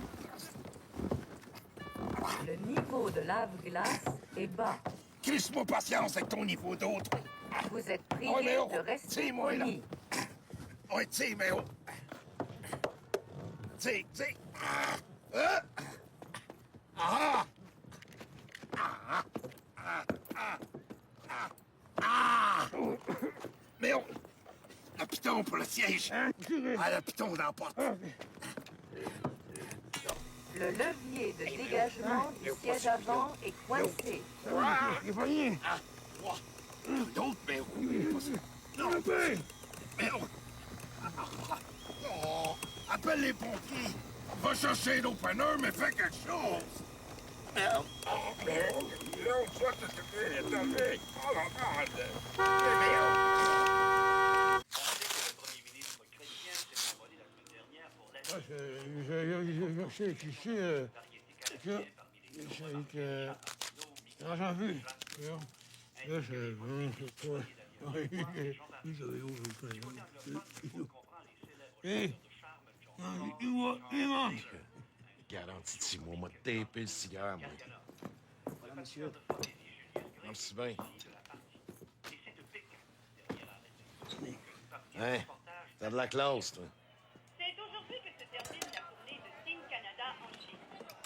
Speaker 18: Le niveau de lave-glace est bas.
Speaker 11: Crisse-moi patience avec ton niveau d'autre.
Speaker 18: Vous êtes prié de rester
Speaker 11: moi là.
Speaker 18: poli.
Speaker 11: Oui, tiens, mais oh. Tiens. Mais oh. Le piton pour le siège. Ah, le piton dans la porte.
Speaker 18: Le levier de dégagement du siège avant est coincé.
Speaker 11: D'autres, mais non. Mais oh, appelle les pompiers. Va chercher un opener, mais fais quelque chose.
Speaker 14: J'en vu. Là, c'est quoi?
Speaker 11: Garantie de 6 mois, moi, taper le cigare, moi.
Speaker 2: Voilà, monsieur.
Speaker 11: Merci bien. Hein? T'as de la classe, toi.
Speaker 21: C'est aujourd'hui que se termine la tournée de Team Canada en Chine.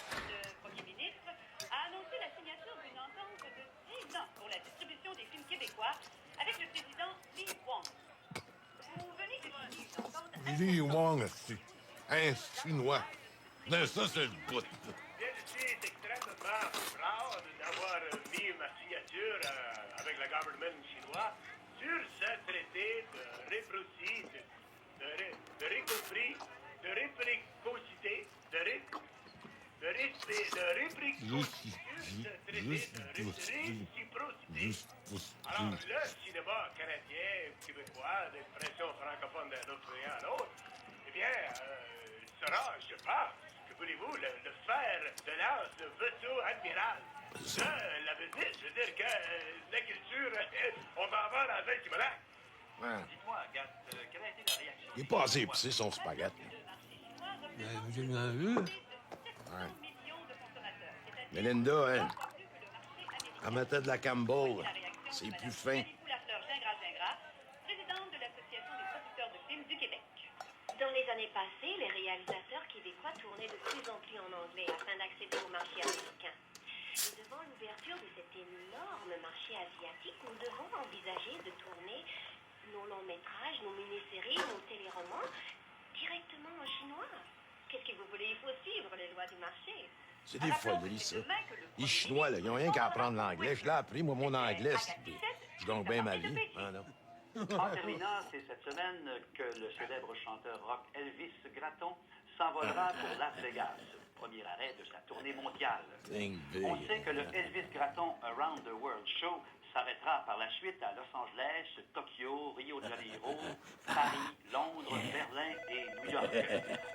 Speaker 21: Le premier ministre a annoncé la signature d'une entente de 10 ans pour la distribution des films québécois avec le président Lee Wong. Vous venez de signer une entente...
Speaker 1: Lee Wong, c'est un Chinois. Non, ça, c'est le bout.
Speaker 13: Je suis extrêmement proud d'avoir mis ma signature avec le gouvernement chinois sur ce traité de réciprocité, de récompris, de réciprocité, de réciprocité. Alors, le cinéma canadien, québécois, d'expression francophone d'un autre pays à l'autre, eh bien, sera, je pense, que voulez-vous, le fer de lance, le vaisseau admiral. La business, je veux dire que la culture, on va avoir dans un stimulant.
Speaker 11: Ouais.
Speaker 9: Dites-moi, Agathe, quelle a été la réaction?
Speaker 11: Il est pas assez épicé, son spaghetti. Ouais. Melinda, hein? Elle mettait de la Campbell. C'est plus fin.
Speaker 21: Présidente de l'Association des producteurs de films du Québec.
Speaker 22: Dans les années passées, les réalisateurs québécois tournaient de plus en plus en anglais afin d'accéder au marché américain. Et devant l'ouverture de cet énorme marché asiatique, nous devons envisager de tourner nos longs métrages, nos mini-séries, nos téléromans directement en chinois. Qu'est-ce que vous voulez? Il faut suivre les lois du marché.
Speaker 11: C'est des foleries, ça. Les Chinois, là, ils n'ont rien qu'à apprendre l'anglais. Je l'ai appris, moi, mon anglais. Je gagne bien ma vie. Ah, non.
Speaker 23: En terminant, c'est cette semaine que le célèbre chanteur rock Elvis Gratton s'envolera pour Las Vegas, premier arrêt de sa tournée mondiale. On sait que le Elvis Gratton Around the World Show s'arrêtera par la suite à Los Angeles, Tokyo, Rio de Janeiro, Paris, Londres, Berlin et New York.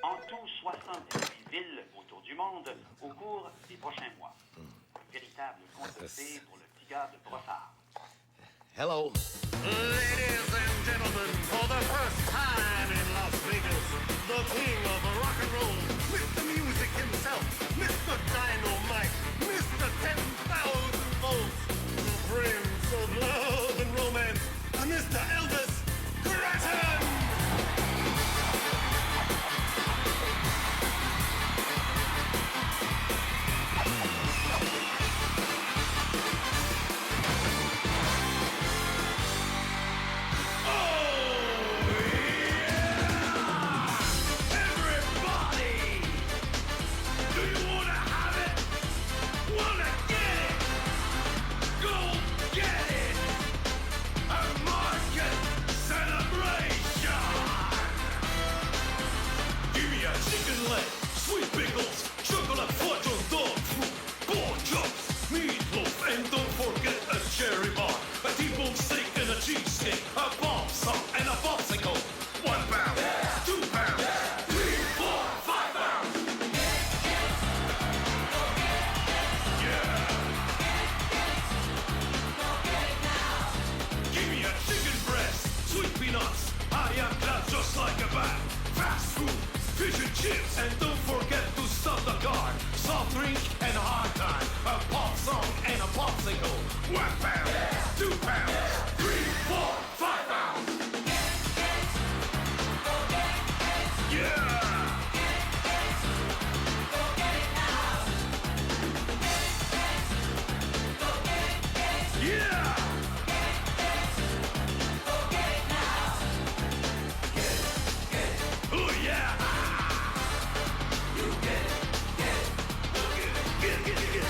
Speaker 23: En tout, 78 villes autour du monde au cours des prochains mois. Véritable concept pour le petit gars de Brossard.
Speaker 11: Hello.
Speaker 19: Ladies and gentlemen, for the first time in Las Vegas, the king of rock and roll, Mr. Music himself, Mr. Dynamite, Mr. 10,000 volts, the Prince of Love and Romance, Mr. Elvis Gratton! Sweet pickles, chocolate fudge on dog food, pork chops, meatloaf, and don't forget a cherry bar, a T-bone steak and a cheesecake, a bomb salt and a popsicle. 1 pound, 2 pounds, 3, 4, 5 pounds. Yeah. Give me a chicken breast, sweet peanuts. I am glad just like a bat. Fast food, fish and chips, and don't forget to stop the car. Soft drink and a hard time. A pop song and a popsicle. 1 pound, 2 pounds, 3, 4, 5 pounds. Yeah! Yeah! Oh yeah! Get it.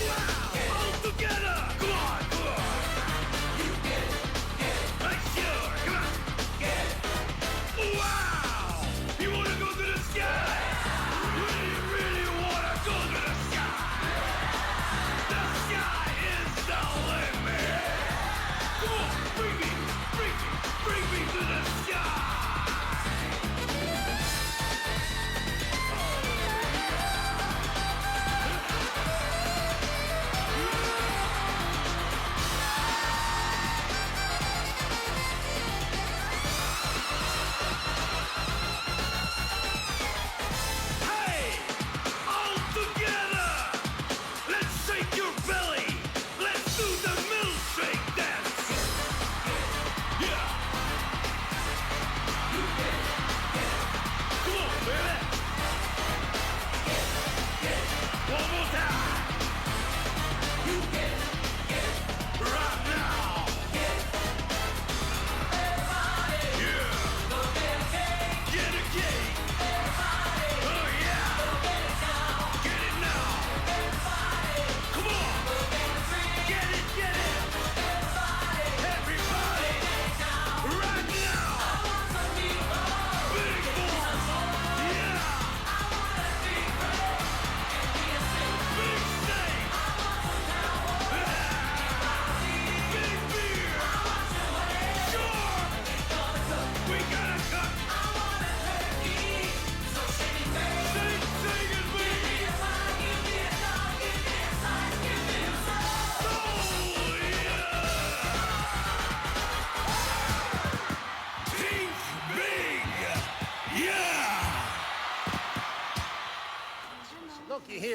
Speaker 19: Wow! All together!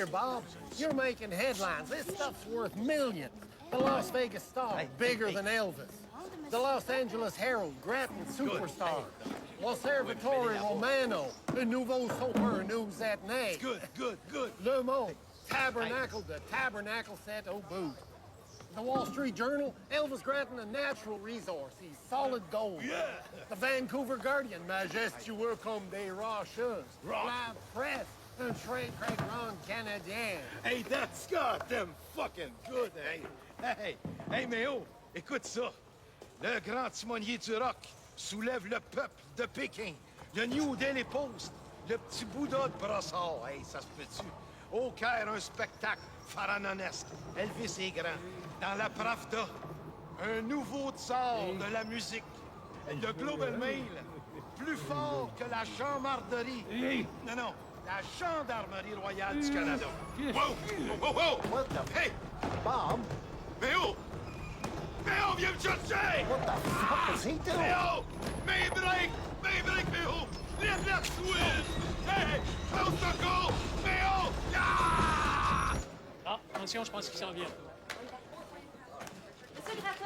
Speaker 13: here, Bob. You're making headlines. This stuff's worth millions. The Las Vegas Star, bigger than Elvis. The Los Angeles Herald, Grattan superstar. L'Osservatore Romano, le nouveau sauveur nous etnais. Good. Le Monde, Tabernacle, the Tabernacle set au bout. The Wall Street Journal, Elvis Grattan, a natural resource. He's solid gold.
Speaker 1: Yeah.
Speaker 13: The Vancouver Guardian, majestueux comme des rocheuses. La Presse, un très grand Canadien.
Speaker 1: Hey, that's goddamn fucking good, hey, mais oh, écoute ça. Le grand timonier du rock soulève le peuple de Pékin. Le New Daily Post, le petit Bouddha de Brossard. Hey, ça se peut-tu? Au Caire, un spectacle pharaonesque. Elvis est grand. Dans la Pravda, un nouveau tsar de la musique. Le Globe and Mail, plus fort que la gendarmerie. Non, la gendarmerie royale du Canada. Wow!
Speaker 13: What the...
Speaker 1: Hey!
Speaker 13: Bob?
Speaker 1: Méo! Méo, viens me chercher!
Speaker 13: What the fuck is he doing?
Speaker 1: Méo! Mes breaks, Méo! Lève la switch! Hey! Close the goal! Méo! Ah!
Speaker 3: Ah, attention, je pense qu'il s'en vient.
Speaker 21: Monsieur Gratton!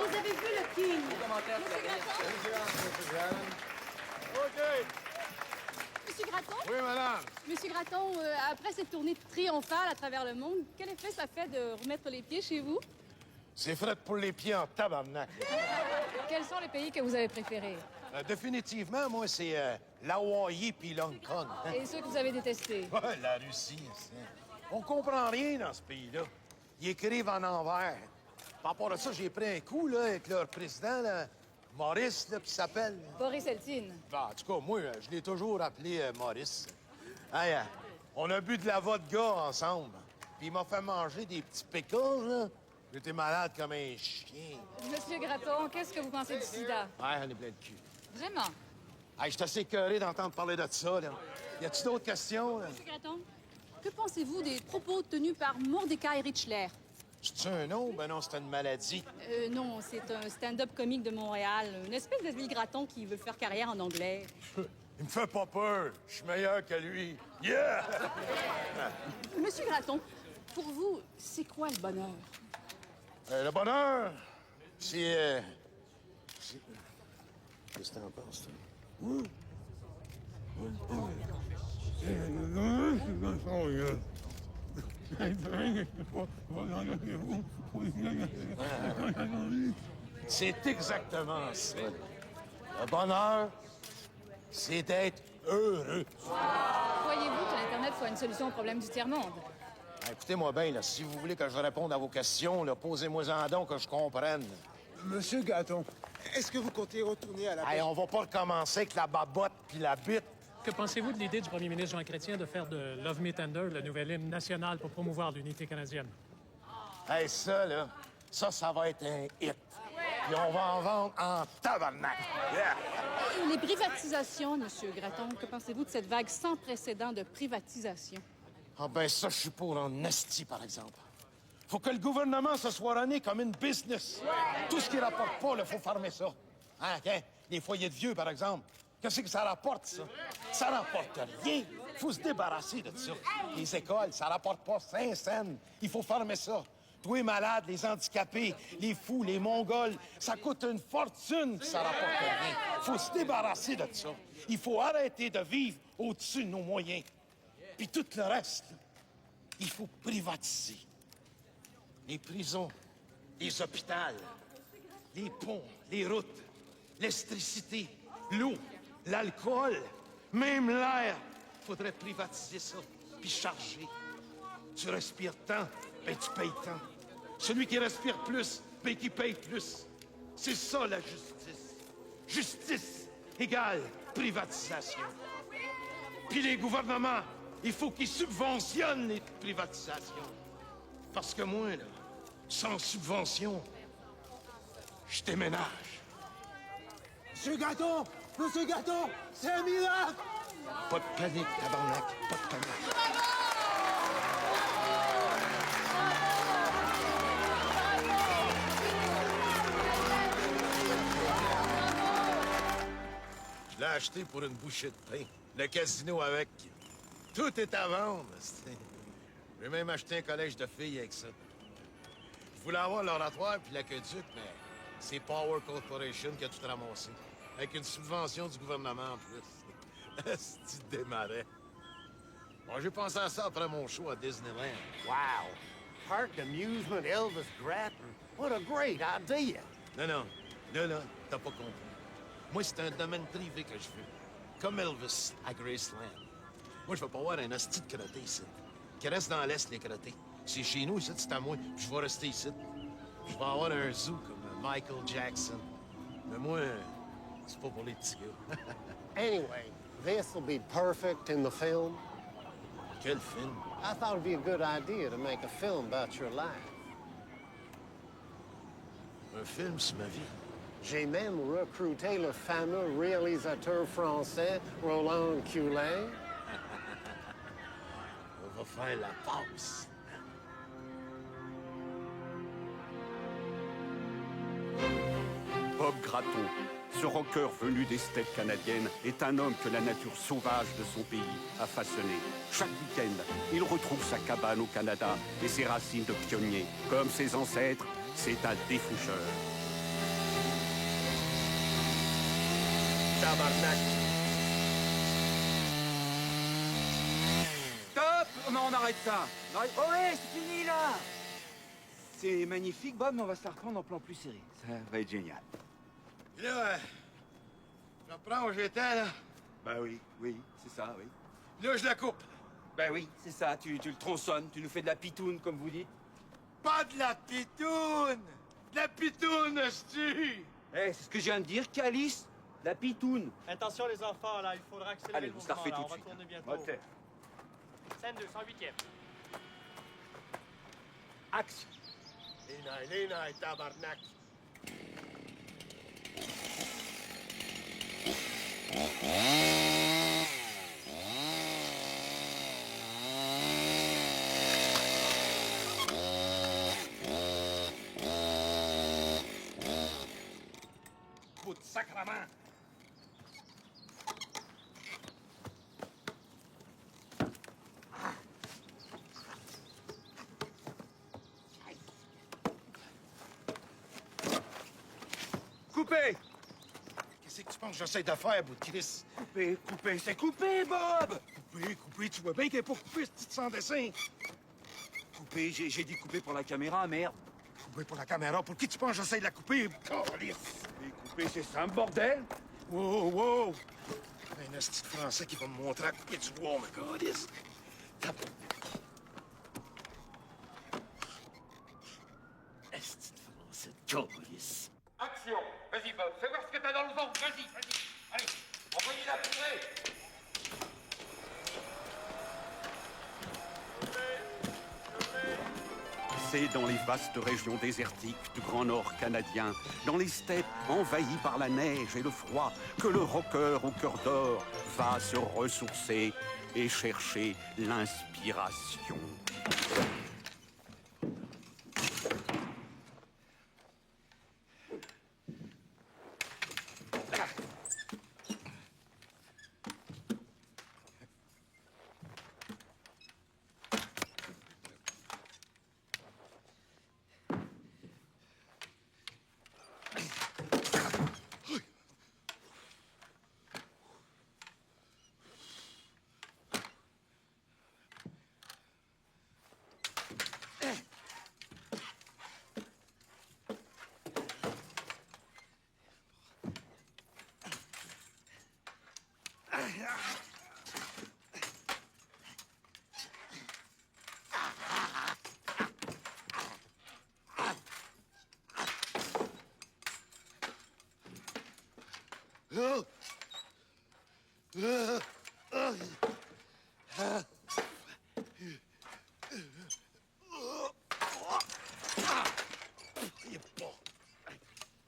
Speaker 21: Vous avez vu le King?
Speaker 6: Monsieur Gratton?
Speaker 1: Oui, madame.
Speaker 6: Monsieur Gratton, après cette tournée triomphale à travers le monde, quel effet ça fait de remettre les pieds chez vous?
Speaker 1: C'est frais pour les pieds en tabarnak.
Speaker 6: Quels sont les pays que vous avez préférés?
Speaker 1: Définitivement, moi, c'est l'Hawaii puis l'Hong Kong.
Speaker 6: Et ceux que vous avez détestés?
Speaker 1: Ouais, la Russie, on comprend rien dans ce pays-là. Ils écrivent en envers. Par rapport à ça, j'ai pris un coup là, avec leur président, là, Maurice, là, qui s'appelle...
Speaker 6: Boris Eltsine.
Speaker 1: En tout cas, moi, je l'ai toujours appelé Maurice. Hey, on a bu de la vodka ensemble. Puis il m'a fait manger des petits pickles, là. J'étais malade comme un chien.
Speaker 6: Monsieur Gratton, qu'est-ce que vous pensez du sida?
Speaker 1: Ouais, on est plein de cul.
Speaker 6: Vraiment?
Speaker 1: Hey, je suis assez écœuré d'entendre parler de ça, là. Y a-tu d'autres questions, là?
Speaker 6: Monsieur Gratton, que pensez-vous des propos tenus par Mordecai Richler?
Speaker 1: C'est-tu un nom? Ben non, c'est une maladie.
Speaker 6: Non, c'est un stand-up comique de Montréal. Une espèce de Bill Gratton qui veut faire carrière en anglais.
Speaker 1: Il me fait pas peur. Je suis meilleur que lui. Yeah!
Speaker 6: Monsieur Gratton, pour vous, c'est quoi le bonheur?
Speaker 1: Le bonheur, c'est... Qu'est-ce que t'en penses, toi? C'est exactement ça. Le bonheur, c'est d'être heureux.
Speaker 6: Croyez-vous que l'Internet soit une solution au problème du tiers-monde?
Speaker 1: Écoutez-moi bien, là, si vous voulez que je réponde à vos questions, là, posez-moi-en donc que je comprenne.
Speaker 12: Monsieur Gratton, est-ce que vous comptez retourner à la...
Speaker 1: Hey, on va pas recommencer avec la babotte puis la bite.
Speaker 3: Que pensez-vous de l'idée du premier ministre Jean Chrétien de faire de Love Me Tender le nouvel hymne national pour promouvoir l'unité canadienne?
Speaker 1: Hey, ça, là, ça va être un hit. Puis on va en vendre en tabarnak. Yeah!
Speaker 6: Et les privatisations, Monsieur Gratton, que pensez-vous de cette vague sans précédent de privatisation?
Speaker 1: Ah ben ça, je suis pour en esti, par exemple. Faut que le gouvernement se soit runné comme une business. Tout ce qui rapporte pas, il faut fermer ça. Hein, les foyers de vieux, par exemple. Qu'est-ce que ça rapporte, ça? Ça rapporte rien. Il faut se débarrasser de ça. Les écoles, ça rapporte pas 5 cents. Il faut fermer ça. Tous les malades, les handicapés, les fous, les Mongols, ça coûte une fortune, ça rapporte rien. Il faut se débarrasser de ça. Il faut arrêter de vivre au-dessus de nos moyens. Puis tout le reste, il faut privatiser. Les prisons, les hôpitaux, les ponts, les routes, l'électricité, l'eau, l'alcool, même l'air. Faudrait privatiser ça, puis charger. Tu respires tant, ben tu payes tant. Celui qui respire plus, ben qui paye plus. C'est ça la justice. Justice égale privatisation. Puis les gouvernements, il faut qu'ils subventionnent les privatisations. Parce que moi, là, sans subvention, je déménage.
Speaker 12: Monsieur Gratton! Monsieur Gratton! C'est un miracle!
Speaker 1: Pas de panique, tabarnak. Pas de panique.
Speaker 11: acheté pour une bouchée de pain. Le casino avec. Tout est à vendre. J'ai même acheté un collège de filles avec ça. Je voulais avoir l'oratoire puis l'aqueduc, mais c'est Power Corporation qui a tout ramassé. Avec une subvention du gouvernement en plus. C'est tu démarrais. Bon, j'ai pensé à ça après mon show à Disneyland.
Speaker 16: Wow! Park amusement Elvis Gratton. What a great idea!
Speaker 11: Non, là, t'as pas compris. Moi, c'est un domaine privé que je veux. Comme Elvis à Graceland. Moi, je veux pas voir un hostie de crotté ici. Qui reste dans l'Est, les crottés. C'est chez nous, ici, c'est à moi. Puis je vais rester ici. Je vais avoir un zoo comme Michael Jackson. Mais moi, c'est pas pour les petits gars.
Speaker 16: Anyway, this will be perfect in the film.
Speaker 11: Quel film?
Speaker 16: I thought it'd be a good idea to make a film about your life.
Speaker 11: Un film sur ma vie?
Speaker 16: J'ai même recruté le fameux réalisateur français Roland Culin.
Speaker 11: On va faire la passe.
Speaker 5: Bob Gratton, ce rocker venu des steppes canadiennes, est un homme que la nature sauvage de son pays a façonné. Chaque week-end, il retrouve sa cabane au Canada et ses racines de pionnier. Comme ses ancêtres, c'est un défricheur.
Speaker 11: Tabarnak!
Speaker 12: Stop! Non, on arrête ça! Oh ouais, c'est fini là! C'est magnifique, Bob, mais on va se la reprendre en plan plus serré. Ça va être génial.
Speaker 11: Et là, je reprends où j'étais, là.
Speaker 12: Ben oui, c'est ça, oui.
Speaker 11: Là, je la coupe.
Speaker 12: Ben oui, c'est ça, tu le tronçonnes, tu nous fais de la pitoune, comme vous dites.
Speaker 11: Pas de la pitoune! De la pitoune, hostie!
Speaker 12: Eh, c'est ce que je viens de dire, Calice. La pitoune.
Speaker 7: Attention les enfants, là, il faudra accélérer
Speaker 12: Allez,
Speaker 7: le
Speaker 12: on se la
Speaker 7: mouvement,
Speaker 12: refait
Speaker 7: là.
Speaker 12: tout
Speaker 7: On
Speaker 12: de
Speaker 7: va
Speaker 12: suite.
Speaker 7: tourner bientôt.
Speaker 12: Ok.
Speaker 7: Scène 2, 108e.
Speaker 12: Action.
Speaker 11: Les nains, tabarnak!
Speaker 1: Bout de sacrement!
Speaker 11: Coupé! Qu'est-ce que tu penses que j'essaie de faire, bout de Chris?
Speaker 12: Coupé, c'est coupé, Bob!
Speaker 11: Coupé, tu vois bien qu'il est pas coupé, ce petit sans dessin.
Speaker 12: Coupé, j'ai dit coupé pour la caméra, merde.
Speaker 11: Coupé pour la caméra, pour qui tu penses que j'essaie de la couper? Calice!
Speaker 12: Coupé, c'est ça, un bordel!
Speaker 11: Wow! Un esti de français qui va me montrer à couper du bois, mais calice! Esti de français de calice!
Speaker 1: Action! Vas-y, Bob, fais voir ce que t'as dans le ventre. Vas-y. Allez, envoyez la purée.
Speaker 5: C'est dans les vastes régions désertiques du Grand Nord canadien, dans les steppes envahies par la neige et le froid, que le rocker au cœur d'or va se ressourcer et chercher l'inspiration.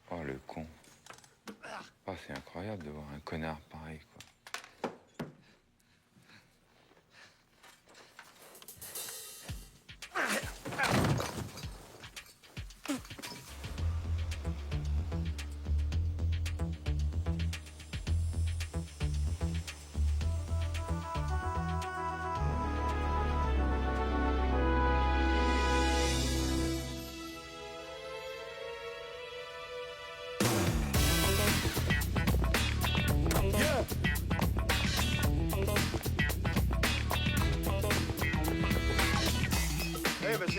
Speaker 8: Oh, le con. Oh, c'est incroyable de voir un connard pareil, quoi.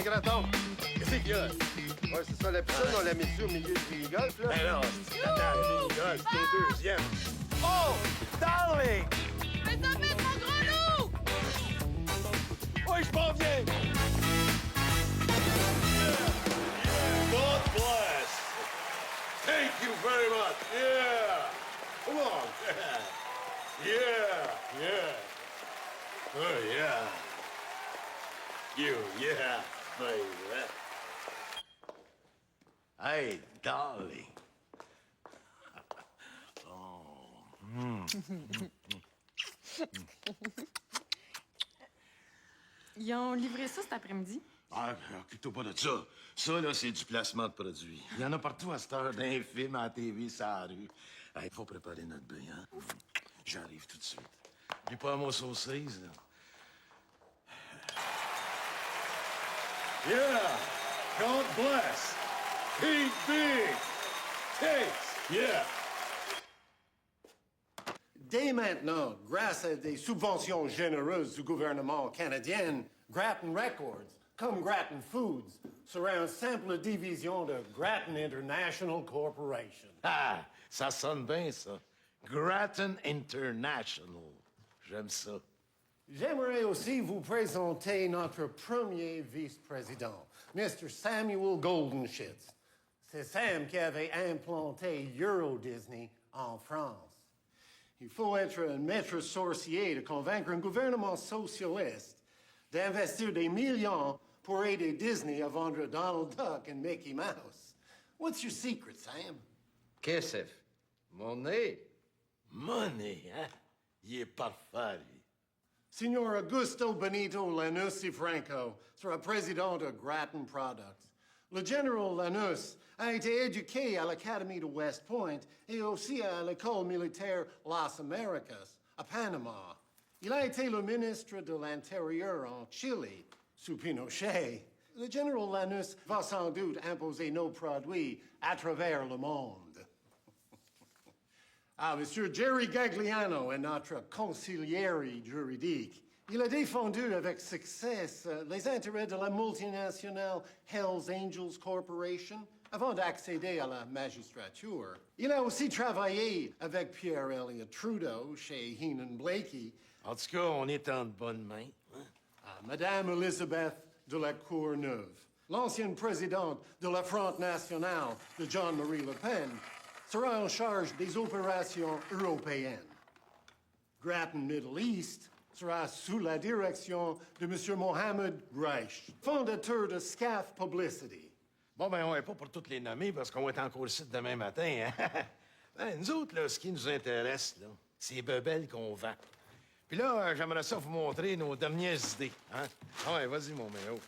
Speaker 11: Graton.
Speaker 1: Qu'est-ce qu'il y a?
Speaker 11: Ouais, c'est ça, la piscine, on l'a mis dessus au milieu du mini-golf, là.
Speaker 1: Ben non, c'est le mini-golf, c'est au deuxième.
Speaker 11: Oh! Darling!
Speaker 6: Mais ça fait mon gros loup!
Speaker 1: Oui, je m'en viens! God bless! Thank you very much! Yeah! Come on! Yeah! Yeah! Oh, yeah! You, yeah, baby! Hey, darling!
Speaker 4: Ils ont livré ça cet après-midi.
Speaker 1: Ah, occupe-toi pas de ça. Ça, là, c'est du placement de produits. Il y en a partout à cette heure, dans les films, à la TV, sur la rue. Il faut préparer notre bain, hein? J'arrive tout de suite. N'oublie pas mon saucisse, là. Yeah! God bless! Eat big! Taste! Yeah!
Speaker 16: Dès maintenant, grâce à des subventions généreuses du gouvernement canadien, Grattan Records, comme Grattan Foods, sera une simple division de Grattan International Corporation.
Speaker 1: Ah! Ça sonne bien, ça. Grattan International. J'aime ça.
Speaker 16: J'aimerais aussi vous présenter notre premier vice-président, Mr. Samuel Goldenschitz. C'est Sam qui avait implanté Euro Disney en France. Il faut être un maître sorcier de convaincre un gouvernement socialiste d'investir des millions pour aider Disney à vendre Donald Duck et Mickey Mouse. What's your secret, Sam?
Speaker 11: Qu'est-ce que c'est? Monnaie?
Speaker 1: Money, hein? Il est parfait, lui.
Speaker 16: Signor Augusto Benito Lanus Franco sera président de Grattan Products. Le général Lanus a été éduqué à l'Académie de West Point et aussi à l'École militaire Las Americas, à Panama. Il a été le ministre de l'Intérieur en Chili, sous Pinochet. Le général Lanus va sans doute imposer nos produits à travers le monde. Ah, Monsieur Jerry Gagliano est notre conciliaire juridique. Il a défendu avec succès les intérêts de la multinationale Hells Angels Corporation avant d'accéder à la magistrature. Il a aussi travaillé avec Pierre Elliott Trudeau chez Heenan Blakey.
Speaker 1: En tout cas, on est en de bonnes mains. Hein?
Speaker 16: À Madame Elizabeth de la Courneuve, l'ancienne présidente de la Front nationale de Jean-Marie Le Pen, sera en charge des opérations européennes. Grattan Middle East sera sous la direction de M. Mohamed Reich, fondateur de SCAF Publicity.
Speaker 1: Bon, ben, on n'est pas pour toutes les nommer parce qu'on va être encore ici demain matin, hein? Ben, nous autres, là, ce qui nous intéresse, là, c'est les bebelles qu'on vend. Puis là, j'aimerais ça vous montrer nos dernières idées, hein? Ah ouais, vas-y, mon méo.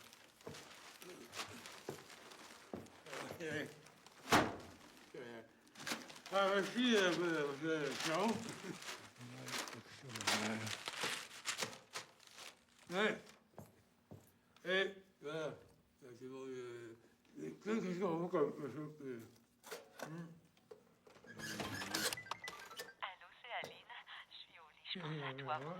Speaker 14: Ici, Jean. Et voilà, c'est bon. Qu'est-ce qu'on veut comme
Speaker 21: Allô, c'est Aline. Je suis au lit, je pense à toi, mon amour.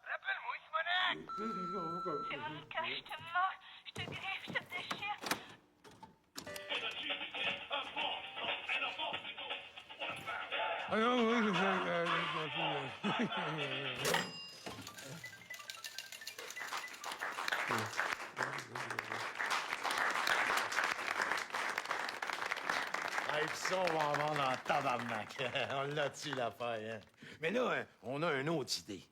Speaker 14: Rappelle-moi, Simonac! Qu'est-ce qu'on veut comme
Speaker 21: C'est Monica, je te mords, je te griffe, je te déchire.
Speaker 14: Ah non, oui,
Speaker 1: Hey, pis ça, on va en vendre en tabarnak. On l'a tué, l'affaire, hein? Mais là, hein, on a une autre idée.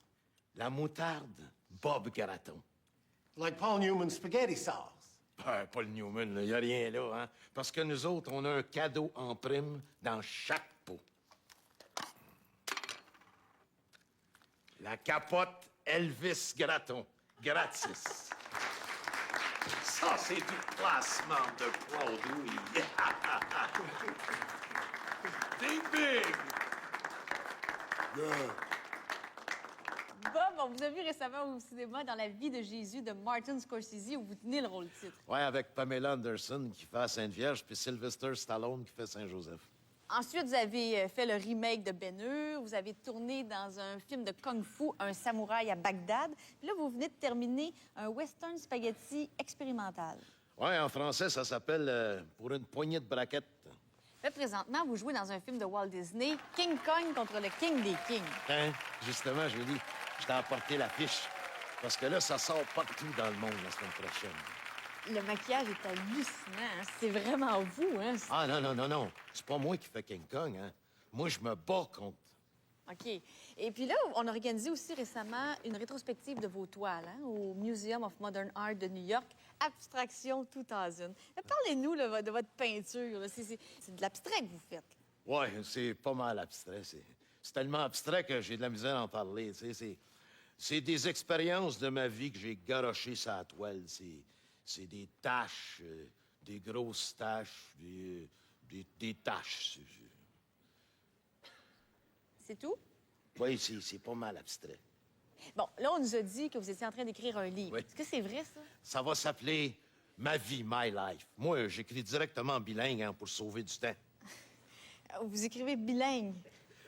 Speaker 1: La moutarde Bob Gratton.
Speaker 16: Like Paul Newman's spaghetti sauce.
Speaker 1: Ben, pas le Newman, il n'y a rien là, hein? Parce que nous autres, on a un cadeau en prime dans chaque pot. La capote Elvis Gratton. Gratis. Ça, c'est du placement de produits. Think big!
Speaker 6: Bob, on vous a vu récemment au cinéma dans La vie de Jésus de Martin Scorsese où vous tenez le rôle titre.
Speaker 1: Ouais, avec Pamela Anderson qui fait Sainte-Vierge puis Sylvester Stallone qui fait Saint-Joseph.
Speaker 10: Ensuite, vous avez fait le remake de Ben Hur. Vous avez tourné dans un film de kung-fu, Un samouraï à Bagdad. Puis là, vous venez de terminer un western spaghetti expérimental.
Speaker 11: Ouais, en français, ça s'appelle Pour une poignée de braquettes.
Speaker 10: Là, présentement, vous jouez dans un film de Walt Disney, King Kong contre le King des Kings.
Speaker 11: Hein? Justement, Julie, je t'ai apporté l'affiche. Parce que là, ça sort partout dans le monde la semaine prochaine.
Speaker 10: Le maquillage est hallucinant. Hein? C'est vraiment vous, hein?
Speaker 11: Ah, non. C'est pas moi qui fais King Kong, hein. Moi, je me bats contre.
Speaker 10: OK. Et puis là, on a organisé aussi récemment une rétrospective de vos toiles hein, au Museum of Modern Art de New York. Abstraction tout en une. Parlez-nous là, de votre peinture. C'est de l'abstrait que vous faites.
Speaker 11: Ouais, c'est pas mal abstrait. C'est tellement abstrait que j'ai de la misère à en parler. C'est des expériences de ma vie que j'ai garochées sur la toile. C'est des taches, des grosses taches, des taches.
Speaker 10: C'est tout?
Speaker 11: Oui, c'est pas mal abstrait.
Speaker 10: Bon, là, on nous a dit que vous étiez en train d'écrire un livre.
Speaker 11: Oui.
Speaker 10: Est-ce que c'est vrai, ça?
Speaker 11: Ça va s'appeler Ma vie, My Life. Moi, j'écris directement bilingue hein, pour sauver du temps.
Speaker 10: Vous écrivez bilingue.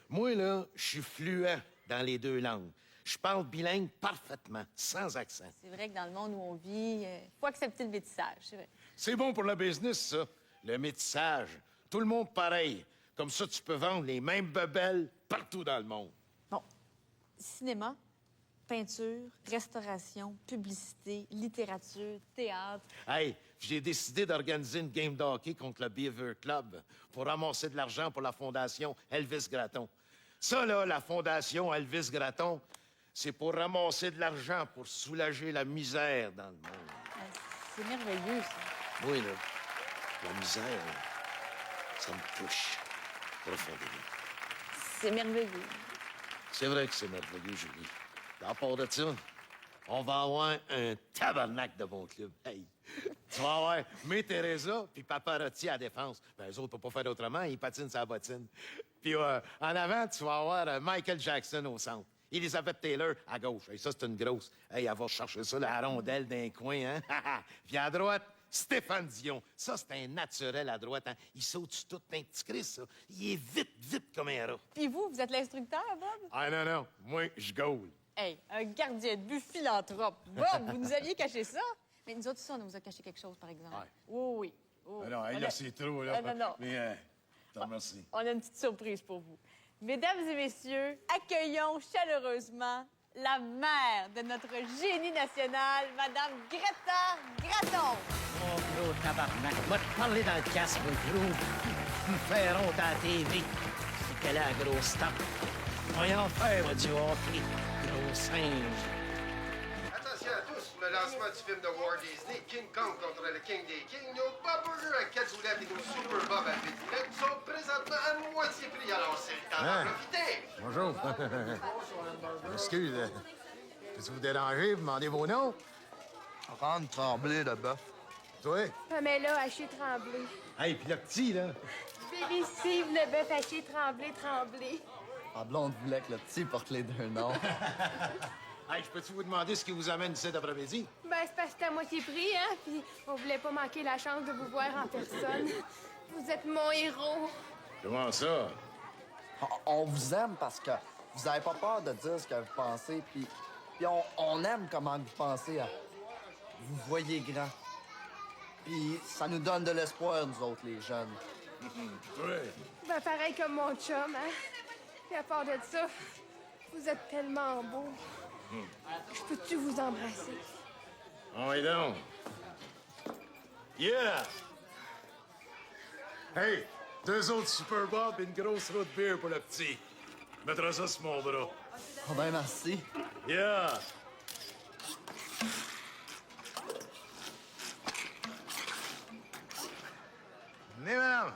Speaker 11: Moi, là, je suis fluent dans les deux langues. Je parle bilingue parfaitement, sans accent.
Speaker 10: C'est vrai que dans le monde où on vit, faut accepter le métissage, c'est vrai.
Speaker 11: C'est bon pour le business, ça. Le métissage. Tout le monde pareil. Comme ça, tu peux vendre les mêmes bebelles partout dans le monde.
Speaker 10: Bon. Cinéma, peinture, restauration, publicité, littérature, théâtre.
Speaker 11: Hey, j'ai décidé d'organiser une game de hockey contre le Beaver Club pour ramasser de l'argent pour la fondation Elvis Gratton. Ça, là, la fondation Elvis Gratton, c'est pour ramasser de l'argent pour soulager la misère dans le monde.
Speaker 10: C'est merveilleux, ça.
Speaker 11: Oui, là, la misère, là, ça me touche profondément.
Speaker 10: C'est merveilleux.
Speaker 11: C'est vrai que c'est merveilleux, Julie. À part de ça, on va avoir un tabarnak de bon club. Hey, tu vas avoir Mé Teresa puis Paparotti à la défense. Ben, eux autres, ne peuvent pas faire autrement, ils patinent sa bottine. Puis en avant, tu vas avoir Michael Jackson au centre. Elizabeth Taylor à gauche. Hey, ça, c'est une grosse. Hey, elle va chercher ça, la rondelle d'un coin, hein? Puis à droite, Stéphane Dion. Ça, c'est un naturel à droite, hein? Il saute sur tout, un petit Christ, ça. Il est vite comme un rat.
Speaker 10: Puis vous êtes l'instructeur, Bob?
Speaker 11: Ah non. Moi, je gaule.
Speaker 10: Hey, un gardien de but philanthrope. Bob, vous nous aviez caché ça? Mais nous autres, ça, on nous a caché quelque chose, par exemple.
Speaker 11: Ouais.
Speaker 10: Oui. Oh.
Speaker 11: Non, là, c'est trop, là.
Speaker 10: Non.
Speaker 11: Mais, t'en remercie.
Speaker 10: On a une petite surprise pour vous. Mesdames et messieurs, accueillons chaleureusement la mère de notre génie national, Madame Greta Gratton.
Speaker 15: Oh, gros tabarnak. Va te parler dans le casque, gros. Me faire honte à la TV. C'est qu'elle a la grosse tape. Voyons faire, du hockey. Gros singe.
Speaker 17: Attention à tous, le lancement du film de Walt Disney, King Kong contre le King des Kings, nos Bob Burger à 4 boulettes et nos Super Bob à 8 boulettes sont présentement à moitié prix. Alors c'est le temps d'en profiter.
Speaker 11: Bonjour. Excuse, peux-tu vous déranger? Vous demandez vos noms?
Speaker 24: Rendre Tremblay, le bœuf.
Speaker 11: Toi?
Speaker 25: Pamela Haché-Tremblay.
Speaker 11: Hey, puis le petit, là?
Speaker 25: Billy Steve, le bœuf Haché-Tremblay.
Speaker 24: La blonde voulait que le petit porte les deux noms.
Speaker 11: Hey, je peux-tu vous demander ce qui vous amène cet après-midi?
Speaker 25: Ben, c'est parce que c'était à moitié prix, hein? Puis on voulait pas manquer la chance de vous voir en personne. Vous êtes mon héros.
Speaker 11: Comment ça?
Speaker 24: On vous aime parce que vous avez pas peur de dire ce que vous pensez, puis on aime comment vous pensez. Vous voyez grand. Puis ça nous donne de l'espoir, nous autres, les jeunes.
Speaker 11: Oui.
Speaker 25: Ben, pareil comme mon chum, hein? Puis à part de ça, vous êtes tellement beau. Je peux-tu vous embrasser?
Speaker 11: Oh, oui, donc. Yeah! Hey, 2 autres Super Bob et une grosse route de bière pour le petit. Mettra ça sur mon bras.
Speaker 24: Oh ben, merci.
Speaker 11: Yeah! Venez, madame.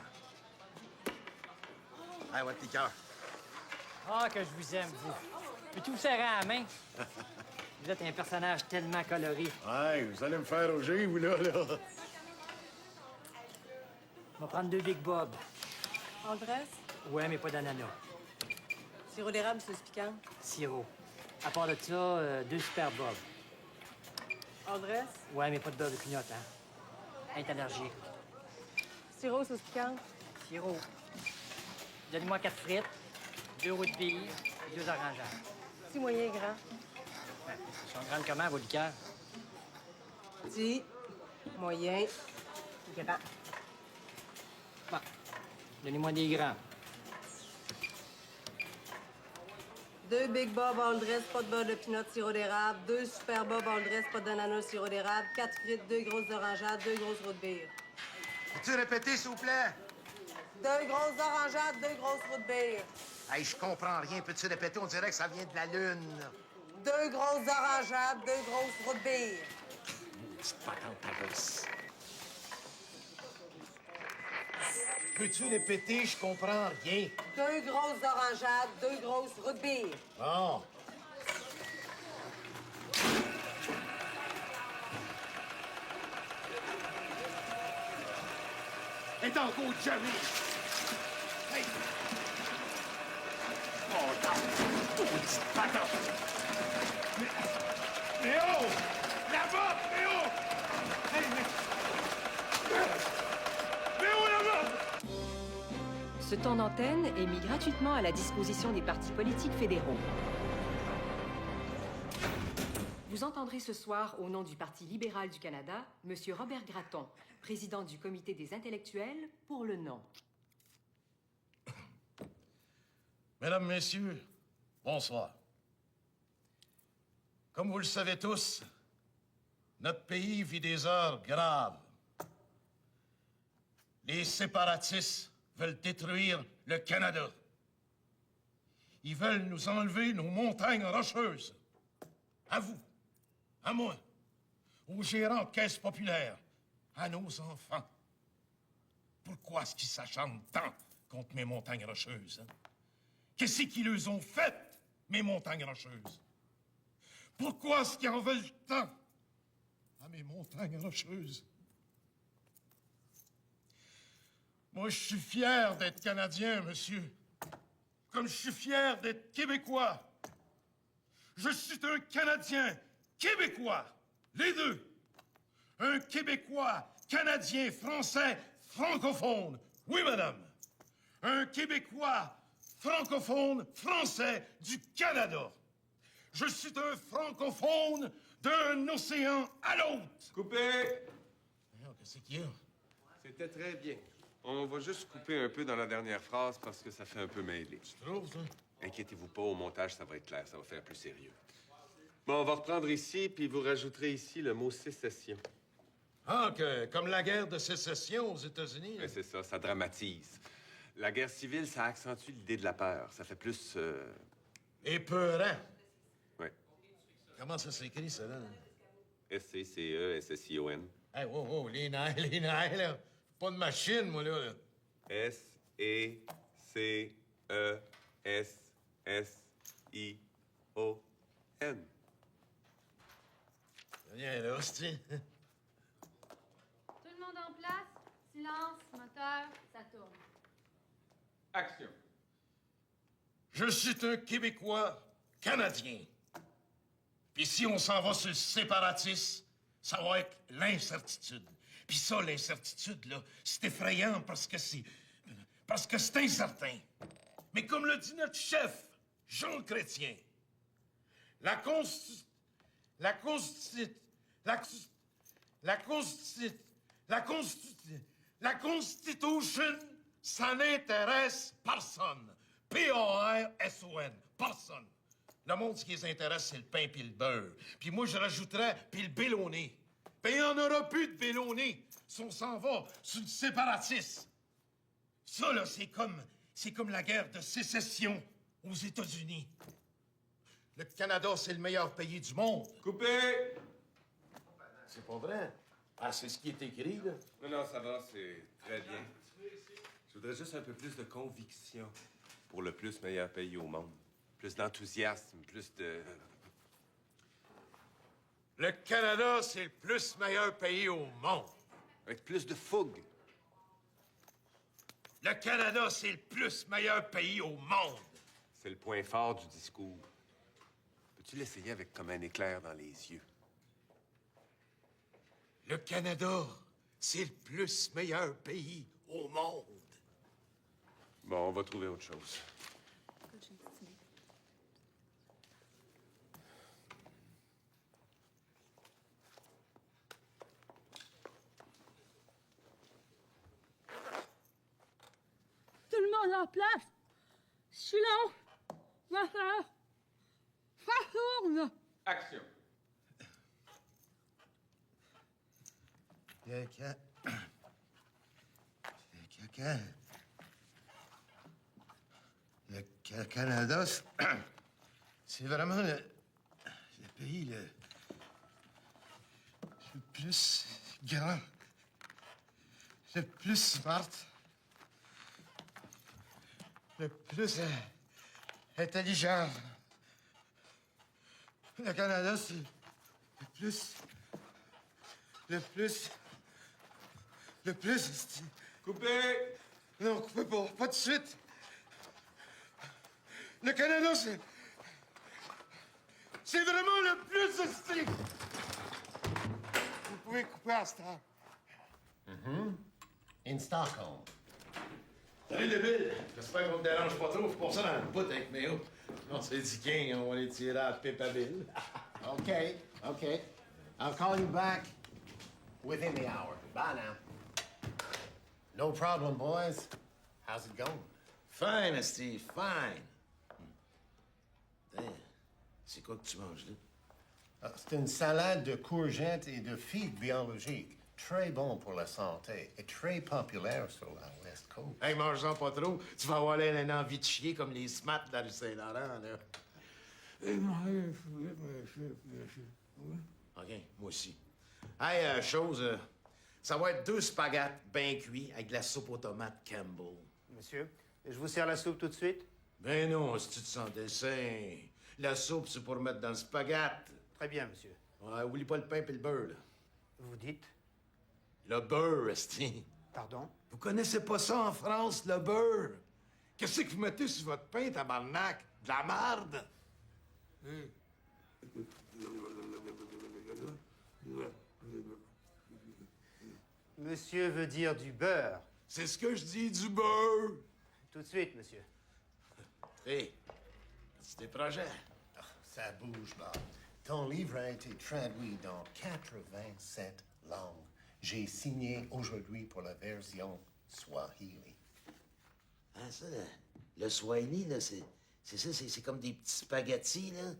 Speaker 11: Hey, votre liqueur.
Speaker 26: Ah, que je vous aime, vous. Peux-tu vous serrer à la main? Vous êtes un personnage tellement coloré.
Speaker 11: Hey, vous allez me faire rougir, vous, là.
Speaker 26: On va prendre 2 Big Bob.
Speaker 27: Andrés?
Speaker 26: Ouais, mais pas d'ananas.
Speaker 27: Sirop d'érable, sauce piquante.
Speaker 26: Sirop. À part de ça, 2 Super Bob.
Speaker 27: Andrés?
Speaker 26: Ouais, mais pas de beurre de pinot, hein? Elle est allergique.
Speaker 27: Sirop, sauce piquante.
Speaker 26: Sirop. Donnez-moi 4 frites, 2 roux de bière et 2 orangeades.
Speaker 27: Petit, moyen, grand.
Speaker 26: Ouais, ils sont grandes comment, vos liqueurs?
Speaker 27: Petit, moyen, grand.
Speaker 26: Bon, donnez-moi des grands.
Speaker 27: 2 Big Bob all dress, pas de beurre de pinot, sirop d'érable. 2 Super Bob all dress, pas d'ananas, sirop d'érable. 4 frites, 2 grosses orangeades, 2 grosses roux de bière.
Speaker 11: Peux-tu répéter, s'il vous plaît?
Speaker 27: 2 grosses orangeades, 2 grosses roux de bière.
Speaker 11: Hey, je comprends rien. Peux-tu répéter? On dirait que ça vient de la Lune.
Speaker 27: 2 grosses orangeades, 2 grosses roux de bière.
Speaker 11: Petite patente à gosse. Peux-tu répéter? Je comprends rien.
Speaker 27: 2 grosses orangeades, 2 grosses roux de bière.
Speaker 11: Bon.
Speaker 1: Et dans go, Jerry! Hey! Oh, non! Petite patente! Mais oh! Là-bas! Mais oh! Hey, mais oh, là-bas!
Speaker 2: Ce temps d'antenne est mis gratuitement à la disposition des partis politiques fédéraux. Vous entendrez ce soir, au nom du Parti libéral du Canada, M. Robert Gratton, président du Comité des intellectuels pour le non.
Speaker 11: Mesdames, Messieurs, bonsoir. Comme vous le savez tous, notre pays vit des heures graves. Les séparatistes veulent détruire le Canada. Ils veulent nous enlever nos montagnes rocheuses. À vous, à moi, aux gérants de caisses populaires, à nos enfants. Pourquoi est-ce qu'ils s'acharnent tant contre mes montagnes rocheuses? Hein? Qu'est-ce qu'ils leur ont fait, mes montagnes rocheuses? Pourquoi est-ce qu'ils en veulent tant à mes montagnes rocheuses? Moi, je suis fier d'être Canadien, monsieur. Comme je suis fier d'être Québécois. Je suis un Canadien québécois, les deux. Un Québécois, Canadien, Français, francophone. Oui, madame. Un Québécois, francophone, Français du Canada. Je suis un francophone d'un océan à l'autre.
Speaker 8: Coupé!
Speaker 11: Qu'est-ce qu'il y a?
Speaker 8: C'était très bien. On va juste couper un peu dans la dernière phrase parce que ça fait un peu mêlé.
Speaker 11: Tu trouves, ça?
Speaker 8: Inquiétez-vous pas, au montage, ça va être clair, ça va faire plus sérieux. Bon, on va reprendre ici, puis vous rajouterez ici le mot sécession.
Speaker 11: Ah, comme la guerre de sécession aux États-Unis.
Speaker 8: Ouais, c'est ça, ça dramatise. La guerre civile, ça accentue l'idée de la peur. Ça fait plus...
Speaker 11: Épeurant.
Speaker 8: Oui.
Speaker 11: Comment ça s'écrit, ça, là?
Speaker 8: S-C-C-E-S-S-I-O-N.
Speaker 11: Hey, wow, les nerfs, là. Pas de machine, moi, là.
Speaker 8: S-E-C-E-S-S-I-O-N.
Speaker 11: Viens là, c'est...
Speaker 6: Tout le monde en place? Silence, moteur, ça tourne.
Speaker 8: Action.
Speaker 11: Je suis un Québécois canadien. Puis si on s'en va sur le séparatisme, ça va être l'incertitude. Puis ça, l'incertitude, là, c'est effrayant parce que c'est incertain. Mais comme le dit notre chef, Jean Chrétien, la Constitution, ça n'intéresse personne. P-A-R-S-O-N. Personne. Le monde, ce qui les intéresse, c'est le pain puis le beurre. Puis moi, je rajouterais, puis le bélonné. Puis il n'y en aura plus de bélonné si on s'en va sur le séparatisme. Ça, là, c'est comme la guerre de sécession aux États-Unis. Le Canada, c'est le meilleur pays du monde.
Speaker 8: Coupé!
Speaker 11: C'est pas vrai. Ah, c'est ce qui est écrit, là.
Speaker 8: Non, ça va, c'est très bien. Je voudrais juste un peu plus de conviction pour le plus meilleur pays au monde. Plus d'enthousiasme, plus de...
Speaker 11: Le Canada, c'est le plus meilleur pays au monde.
Speaker 8: Avec plus de fougue.
Speaker 11: Le Canada, c'est le plus meilleur pays au monde.
Speaker 8: C'est le point fort du discours. Peux-tu l'essayer avec comme un éclair dans les yeux?
Speaker 11: Le Canada, c'est le plus meilleur pays au monde.
Speaker 8: Bon, on va trouver autre chose.
Speaker 9: Tout le monde en place. Silence. Ma sœur. Ça tourne.
Speaker 8: Action.
Speaker 11: Le Canada, c'est vraiment le pays le plus grand, le plus smart, le plus intelligent. Le Canada, c'est le plus...
Speaker 8: Coupez!
Speaker 11: Non, coupez pas de suite. Le Canada, c'est vraiment le plus hostile. Vous pouvez couper à cette heure.
Speaker 16: In Stockholm.
Speaker 11: Salut, débile. J'espère qu'on ne dérange pas trop. Faut pour ça dans le bout avec Méo. On s'est dit King, on va les tirer à Pépaville.
Speaker 16: Okay. I'll call you back within the hour. Bye now. No problem, boys. How's it going?
Speaker 11: Fine, Steve, fine. C'est quoi que tu manges, là?
Speaker 16: C'est une salade de courgettes et de figues biologiques. Très bon pour la santé et très populaire sur la West Coast.
Speaker 11: Hey, mange-en pas trop. Tu vas avoir l'air d'un envie de chier comme les smats de la rue Saint-Laurent, là. OK, moi aussi. Hey, ça va être 2 spaghettes bien cuits avec de la soupe aux tomates Campbell.
Speaker 13: Monsieur, je vous sers la soupe tout de suite?
Speaker 11: Ben non, si tu te sens dessin. La soupe, c'est pour mettre dans le spaghetti.
Speaker 13: Très bien, monsieur.
Speaker 11: Ouais, oublie pas le pain et le beurre, là.
Speaker 13: Vous dites?
Speaker 11: Le beurre, esti.
Speaker 13: Pardon?
Speaker 11: Vous connaissez pas ça en France, le beurre? Qu'est-ce que vous mettez sur votre pain, tabarnak? De la marde?
Speaker 13: Monsieur veut dire du beurre.
Speaker 11: C'est ce que je dis, du beurre.
Speaker 13: Tout de suite, monsieur.
Speaker 11: Hé, c'est des projets.
Speaker 16: Ah, ça bouge, Bob. Ton livre a été traduit dans 87 langues. J'ai signé aujourd'hui pour la version Swahili.
Speaker 18: Ah, ça, le Swahili, là, c'est ça, c'est comme des petits spaghettis, là?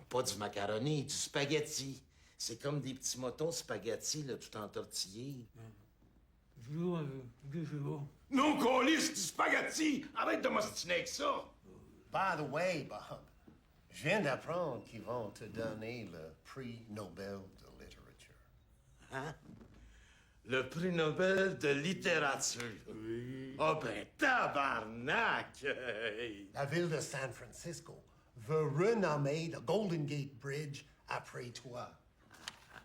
Speaker 18: Pas du macaroni, du spaghetti. C'est comme des petits motons spaghettis, là, tout entortillés.
Speaker 11: Non, colis, du spaghetti! Arrête de m'ostiner avec ça!
Speaker 16: By the way, Bob, je viens d'apprendre qu'ils vont te donner le prix Nobel de littérature.
Speaker 11: Hein? Le prix Nobel de littérature? Oui. Ah ben, tabarnak!
Speaker 16: La ville de San Francisco veut renommer le Golden Gate Bridge après toi.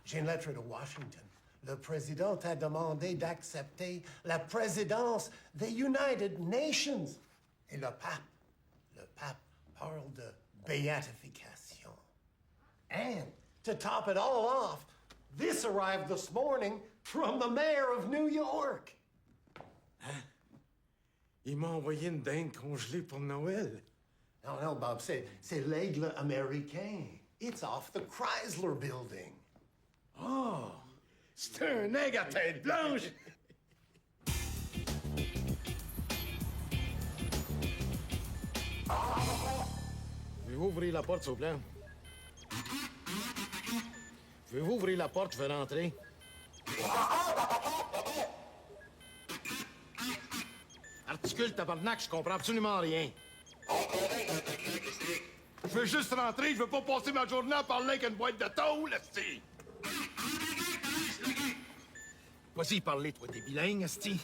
Speaker 16: J'ai une lettre de Washington. Le président t'a demandé d'accepter la présidence des United Nations. Et le pape parle de béatification. And to top it all off, this arrived this morning from the mayor of New York.
Speaker 11: Hein? Il m'a envoyé une dinde congelée pour Noël.
Speaker 16: Non, Bob, c'est l'aigle américain. It's off the Chrysler Building.
Speaker 11: Oh! C'est un aigle à tête blanche! Pouvez-vous ouvrir la porte, s'il vous plaît? Pouvez-vous ouvrir la porte, je vais rentrer? Articule, tabarnak, je comprends absolument rien. Je veux juste rentrer, je veux pas passer ma journée à parler avec une boîte de tôle, esti! Vas-y, parler, toi, t'es bilingue, esti.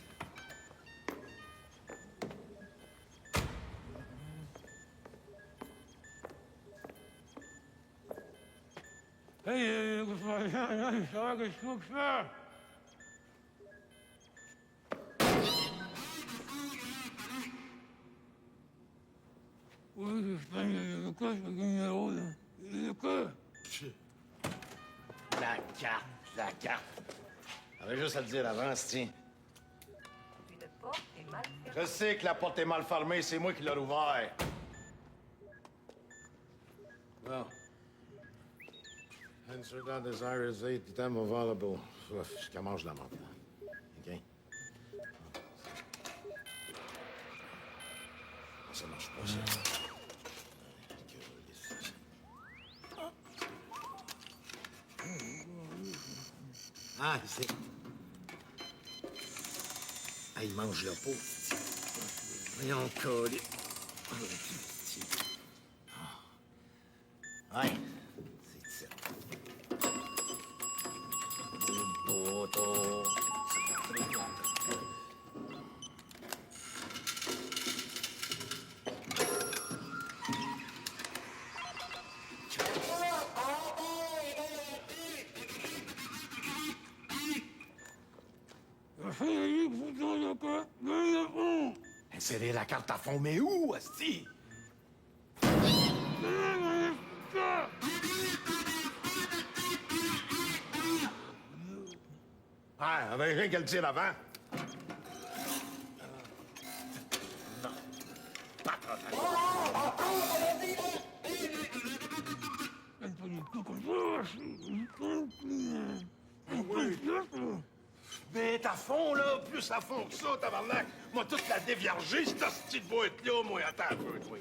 Speaker 14: Hey, qu'est-ce que je fais? Oui, je le quoi, je numéro, là. Le quoi?
Speaker 11: La carte. J'avais juste à le dire avant, c'ti.
Speaker 27: Une porte est mal fermée.
Speaker 11: Je sais que la porte est mal fermée, c'est moi qui l'ai ouvert. Bon. Insurgent desires 8 items available. Je commence la montre. OK? Ça marche pas, ça. Ah, c'est... Ah, il mange le pot. Voyons, collé. Ouais, c'est ça. Le poteau. Insérer la carte à fond, mais où, asti? Ah, avec rien qu'à le dire avant. Non. Pas Mais à fond, là, plus à fond que ça, tabarnak. Moi, toute la dévierger, cette hostie de boîte-là, moi, attends un peu, toi.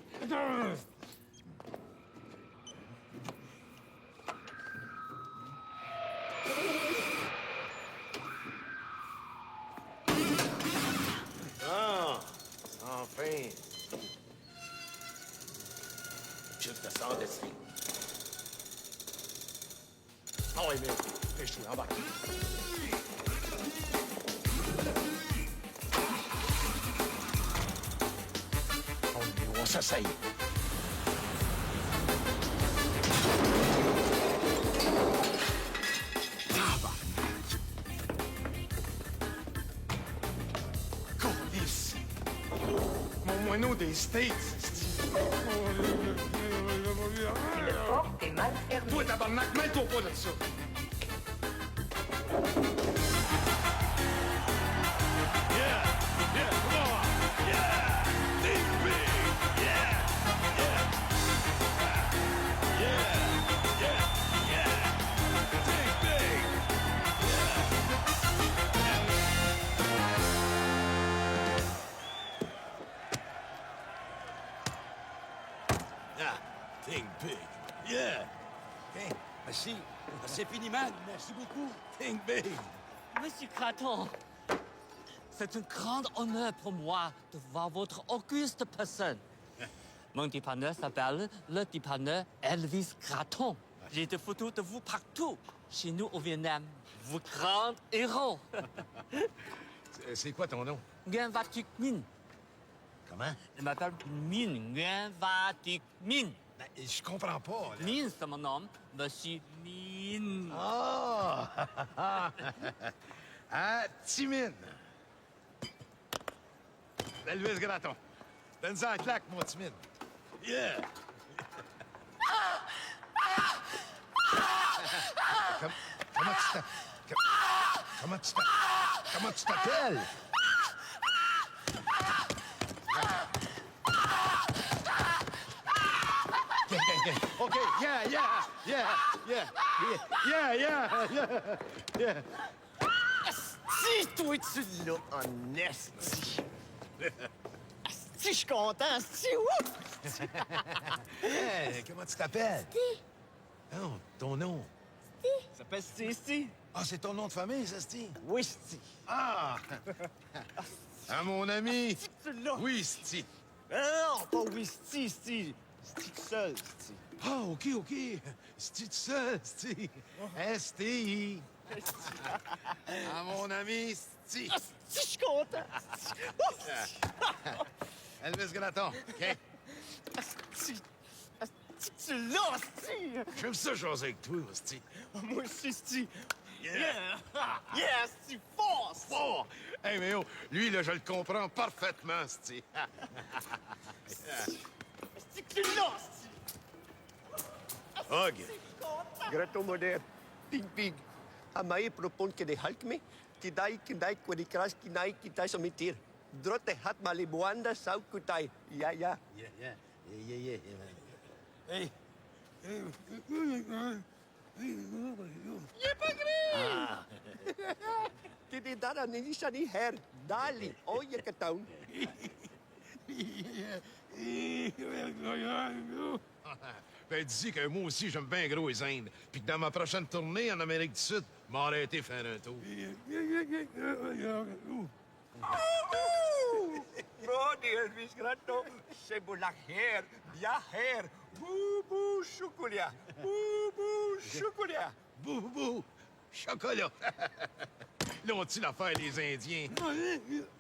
Speaker 11: Ah, enfin. Je te sors de ici. Ah oui, mais fais-toi en bas. On s'essaye. Câlisse. Mon moineau des States.
Speaker 27: Une porte est mal fermée.
Speaker 11: Toi, tabarnak, mets-toi pas de ça.
Speaker 3: Think big. Yeah. OK. Merci. C'est fini, man. Merci beaucoup. Think big.
Speaker 7: Monsieur Craton, c'est un grand honneur pour moi de voir votre auguste personne. Mon dépanneur s'appelle le dépanneur Elvis Craton. J'ai des photos de vous partout. Chez nous au Vietnam, vous grand héros.
Speaker 11: C'est quoi ton nom?
Speaker 7: Nguyen Va Duc Minh.
Speaker 11: Comment?
Speaker 7: Je m'appelle Minh, Nguyen Va Duc Minh.
Speaker 11: Ben, je comprends pas, là.
Speaker 7: Minh, c'est mon nom. Monsieur Minh.
Speaker 11: Ah! Ah, Timine. Elvis Gratton. Donne-en un claque, mon Timine. Yeah! Comment tu t'appelles? OK, yeah.
Speaker 24: Si, toi, tu l'as en esti. Si, je suis content, si, ouf!
Speaker 11: Hey, comment tu t'appelles?
Speaker 24: Sti.
Speaker 11: Non, ton nom.
Speaker 24: Sti. Ça s'appelle Sti.
Speaker 11: Ah, c'est ton nom de famille, ça, Sti?
Speaker 24: Oui, Sti.
Speaker 11: Ah! Ah, mon ami.
Speaker 24: Sti, tu l'as.
Speaker 11: Oui, Sti.
Speaker 24: Non, pas oui, Sti. Sti tout seul, Sti.
Speaker 11: Ah, OK. Sti tout seul, Sti. S-T-I. Ah, mon ami, Sti.
Speaker 24: Ah, Sti, je suis content.
Speaker 11: Elvis Gratton, OK?
Speaker 24: Sti, tu l'as, Sti.
Speaker 11: J'aime ça jaser avec toi, Sti.
Speaker 24: Moi aussi, Sti. Yeah! Yeah, Sti, fort!
Speaker 11: Fort! Hey, mais oh, lui, là, je le comprends parfaitement, Sti.
Speaker 24: Sti, tu l'as, Sti.
Speaker 11: Hug.
Speaker 24: Gratton moderne. Pig.
Speaker 4: Amai propon que de halkme, tidai kidai kwadikras kinai kitai somitir. Drote hat malibuanda sau kutai. Ya.
Speaker 18: Yeah. Hey.
Speaker 4: Je pas gris! Tidi dara nini her. Dali, oye kataun.
Speaker 1: Ben, dis que moi aussi, j'aime bien gros les Indes. Puis que dans ma prochaine tournée en Amérique du Sud, m'arrêter faire un tour.
Speaker 4: Brody Elvis Gratton, c'est beau la hair, bien hair. Boubou chocolat. Boubou chocolat.
Speaker 1: Boubou chocolat. Là, on-tu l'affaire des Indiens?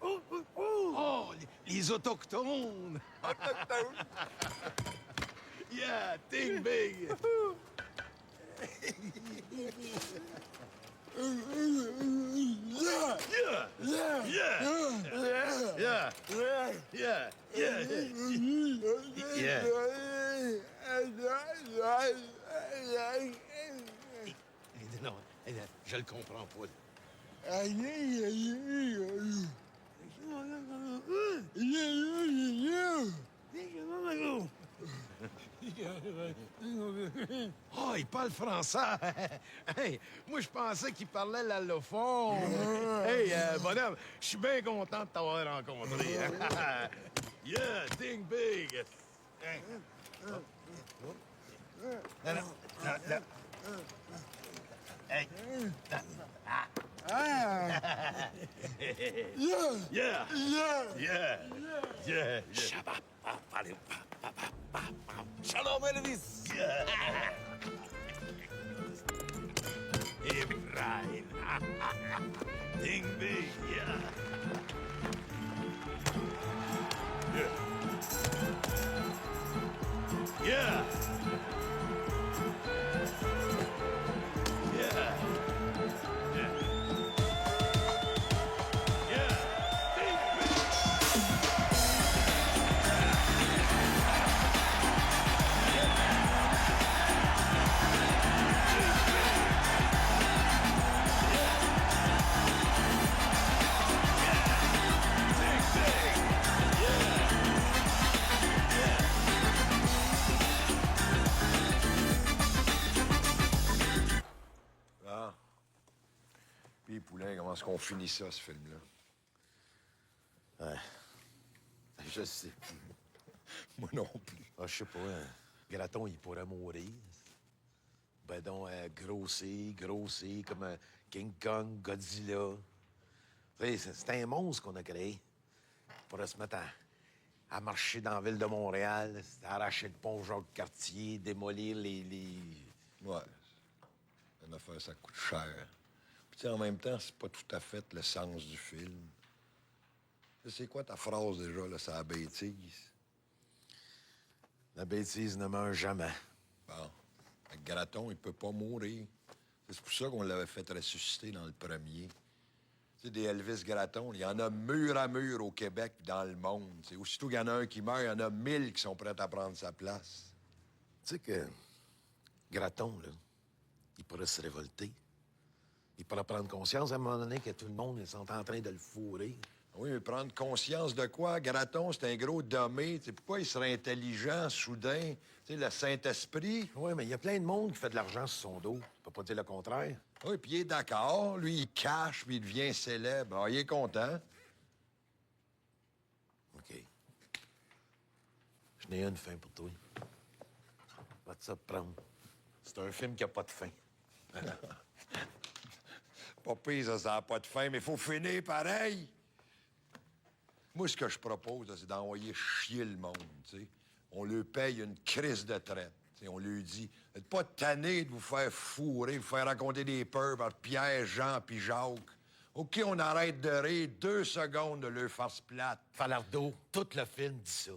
Speaker 1: Oh, les Autochtones!
Speaker 4: Autochtones?
Speaker 1: Yeah, think big! Non, je le comprends pas. Oh, il parle français! Hey, moi, je pensais qu'il parlait l'allophone. Hey, bonhomme, je suis bien content de t'avoir rencontré. Yeah, think big! Hey. Non. Hey. Yeah.
Speaker 18: Shalom, Elvis!
Speaker 1: Ibrahim! Think big, yeah! Yeah!
Speaker 11: Puis, Poulain, comment est-ce qu'on finit ça, ce film-là?
Speaker 18: Ouais. Je sais.
Speaker 11: Moi non plus.
Speaker 18: Ah, je sais pas. Gratton, il pourrait mourir. Ben donc, grossir, comme un King Kong, Godzilla. Tu sais, c'est un monstre qu'on a créé. Il pourrait se mettre à marcher dans la ville de Montréal, arracher le pont Jacques-Cartier, démolir les...
Speaker 11: Ouais. Une affaire, ça coûte cher. Puis, tu sais, en même temps, c'est pas tout à fait le sens du film. C'est quoi ta phrase, déjà, là? C'est la bêtise.
Speaker 18: La bêtise ne meurt jamais.
Speaker 11: Bon. Avec Gratton, il peut pas mourir. C'est pour ça qu'on l'avait fait ressusciter dans le premier. Tu sais, des Elvis Gratton, il y en a mur à mur au Québec et dans le monde. C'est aussitôt qu'il y en a un qui meurt, il y en a 1000 qui sont prêts à prendre sa place.
Speaker 18: Tu sais que Gratton, là, il pourrait se révolter. Il pourrait prendre conscience à un moment donné que tout le monde, ils sont en train de le fourrer.
Speaker 11: Oui, mais prendre conscience de quoi? Gratton, c'est un gros dommé. Tu sais, pourquoi il serait intelligent, soudain? Tu sais, le Saint-Esprit.
Speaker 18: Oui, mais il y a plein de monde qui fait de l'argent sur son dos. Tu peux pas dire le contraire.
Speaker 11: Oui, puis il est d'accord. Lui, il cache, puis il devient célèbre. Alors, il est content.
Speaker 18: OK. Je n'ai une fin pour toi. Va te ça te prendre. C'est un film qui a pas de fin.
Speaker 11: Pas pire, ça n'a pas de fin, mais il faut finir pareil. Moi, ce que je propose, là, c'est d'envoyer chier le monde, tu sais. On lui paye une crise de traite. T'sais, on lui dit, « N'êtes pas tanné de vous faire fourrer, vous faire raconter des peurs par Pierre, Jean puis Jacques. OK, on arrête de rire 2 secondes de leur farce plate. »
Speaker 18: Falardeau, tout le film dit ça.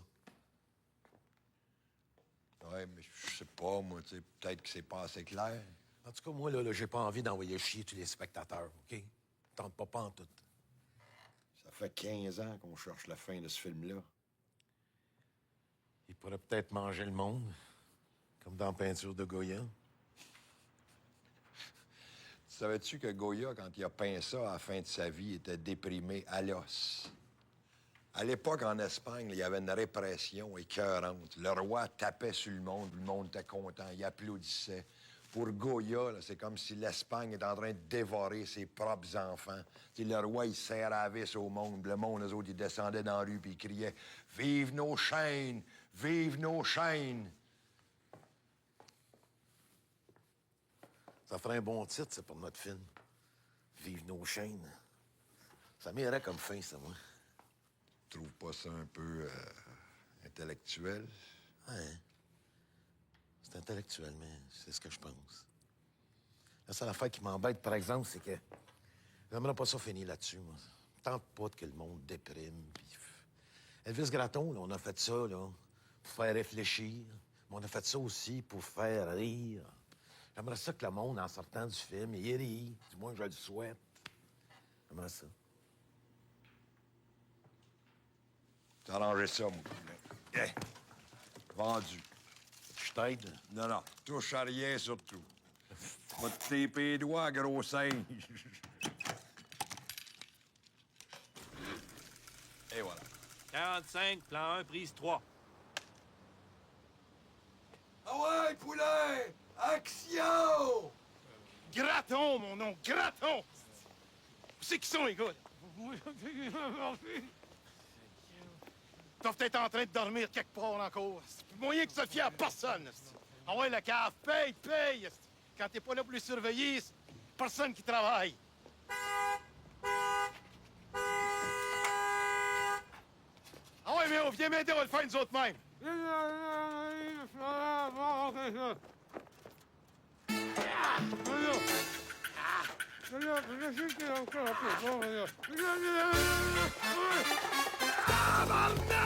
Speaker 11: Ouais, mais je sais pas, moi, tu sais, peut-être que c'est pas assez clair.
Speaker 18: En tout cas, moi, là j'ai pas envie d'envoyer chier tous les spectateurs, OK? Tente pas en tout.
Speaker 11: Ça fait 15 ans qu'on cherche la fin de ce film-là.
Speaker 18: Il pourrait peut-être manger le monde, comme dans Peinture de Goya.
Speaker 11: Tu
Speaker 18: Savais-tu que Goya, quand il a peint ça à la fin de sa vie, était déprimé à l'os? À l'époque, en Espagne, il y avait une répression écœurante. Le roi tapait sur le monde était content, il applaudissait. Pour Goya, là, c'est comme si l'Espagne était en train de dévorer ses propres enfants. T'sais, le roi, il serrait la vis au monde. Le monde, eux autres, ils descendaient dans la rue puis ils criaient « Vive nos chaînes! Vive nos chaînes! » Ça ferait un bon titre, ça, pour notre film. « Vive nos chaînes! » Ça m'irait comme fin, ça, moi. Tu trouves pas ça un peu intellectuel? Ouais. C'est intellectuel, mais c'est ce que je pense. La seule affaire qui m'embête, par exemple, c'est que j'aimerais pas ça finir là-dessus, moi. Tente pas que le monde déprime. Puis... Elvis Gratton, là, on a fait ça, là, pour faire réfléchir. Mais on a fait ça aussi pour faire rire. J'aimerais ça que le monde, en sortant du film, il rit. Du moins, je le souhaite. J'aimerais ça. T'as arrangé ça, mon poulet. Hey. Vendu. Je t'aide? Non, non. Touche à rien, surtout. Va te taper les doigts, gros singe. Et voilà.
Speaker 3: 45, plan 1, prise 3.
Speaker 18: Ah ouais, poulet! Action!
Speaker 1: Gratton, mon nom, Gratton! Où c'est qu'ils sont, les gars? Ils doivent être en train de dormir quelque part encore. C'est plus moyen que ça fie à personne. Ah ouais, le cave, paye, paye. Quand t'es pas là pour les surveiller, c'est personne qui travaille. Ah ouais, mais on vient m'aider, on va le faire nous autres mêmes. Tabarnak!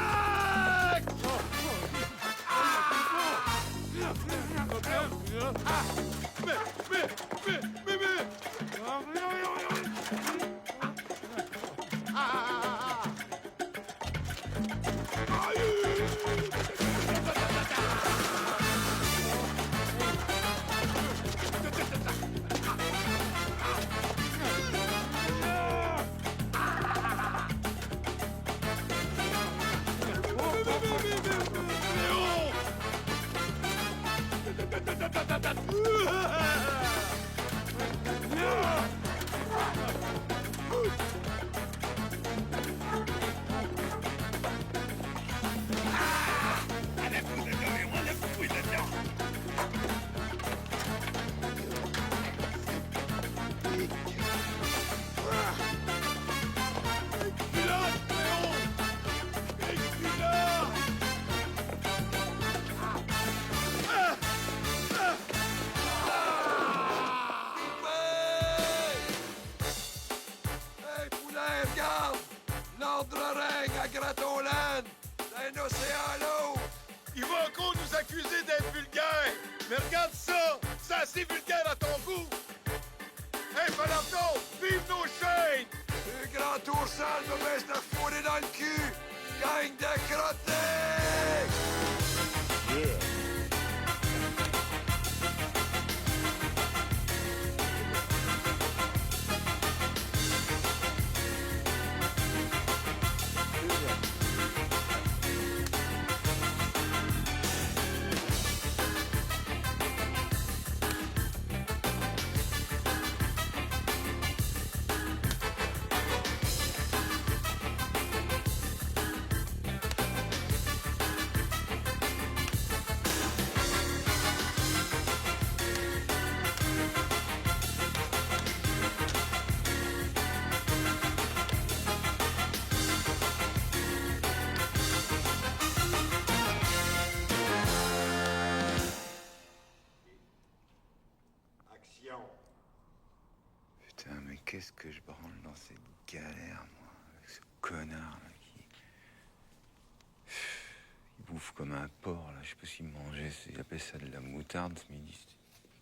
Speaker 18: L'ordre règne à Gratoland, d'un océan à l'autre.
Speaker 1: Il va encore nous accuser d'être vulgaires. Mais regarde ça, c'est assez vulgaire à ton goût. Hey, Falardeau, vive nos chaînes!
Speaker 18: Le grand tour sale me baisse la fourrée dans le cul. Gang de crottés! Yeah.
Speaker 4: Putain, mais qu'est-ce que je branle dans cette galère, moi, avec ce connard, là, qui... Il bouffe comme un porc, là. Je sais pas s'il mangeait, il appelait ça de la moutarde ce midi.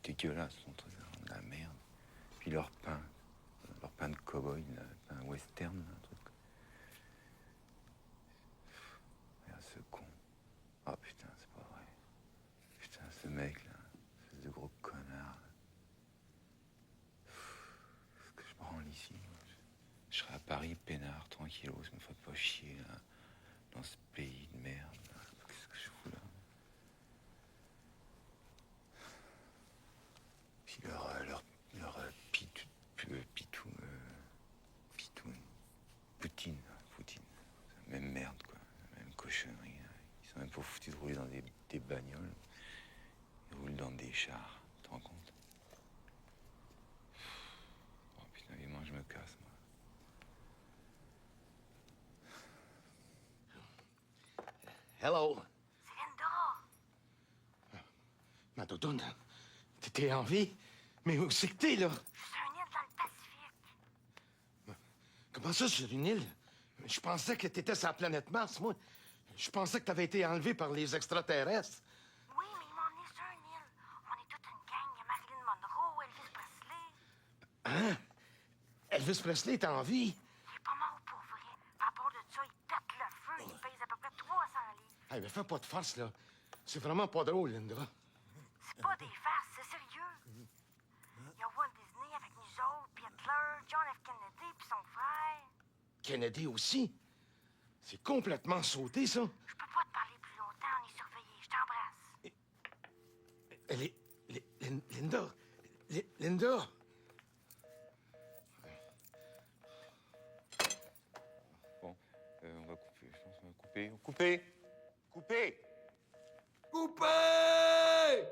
Speaker 4: C'était dégueulasse, son truc, de la merde. Puis leur pain de cow-boy, un pain western, un truc. Regarde ce con. Oh putain, c'est pas vrai. Putain, ce mec, là, espèce de gros connard, là. Paris, peinard, tranquillos, me faites pas chier, là, dans ce pays de merde. Qu'est-ce que je fous, là? Puis Poutine, même merde, quoi, même cochonnerie. Ils sont même pas foutus de rouler dans des bagnoles. Ils roulent dans des chars, tu te rends compte? Oh putain, évidemment, je me casse, moi.
Speaker 1: Hello.
Speaker 5: C'est Linda.
Speaker 1: Ma doudoune, t'es en vie? Mais où c'est que t'es, là?
Speaker 5: Je suis sur une île dans le Pacifique.
Speaker 1: Comment ça, sur une île? Je pensais que t'étais sur la planète Mars, moi. Je pensais que t'avais été enlevé par les extraterrestres.
Speaker 5: Oui, mais ils m'ont emmené sur une île. On est toute une gang. Il y a Marilyn Monroe, Elvis Presley.
Speaker 1: Hein? Elvis Presley est en vie?
Speaker 5: Il est pas mort pour vrai. À part de ça, il pète le feu. Il pèse à peu près 300 livres.
Speaker 1: Hey, mais fais pas de farce, là. C'est vraiment pas drôle, Linda.
Speaker 5: C'est pas des farces, c'est sérieux. Il y a Walt Disney avec nous autres, puis Hitler, John F. Kennedy, puis son frère.
Speaker 1: Kennedy aussi? C'est complètement sauté, ça.
Speaker 5: Je peux pas te parler plus longtemps, on est surveillés. Je t'embrasse.
Speaker 1: Linda. Linda.
Speaker 4: Bon, on va couper, je pense qu'on va couper. Couper! Couper!
Speaker 1: Coupé!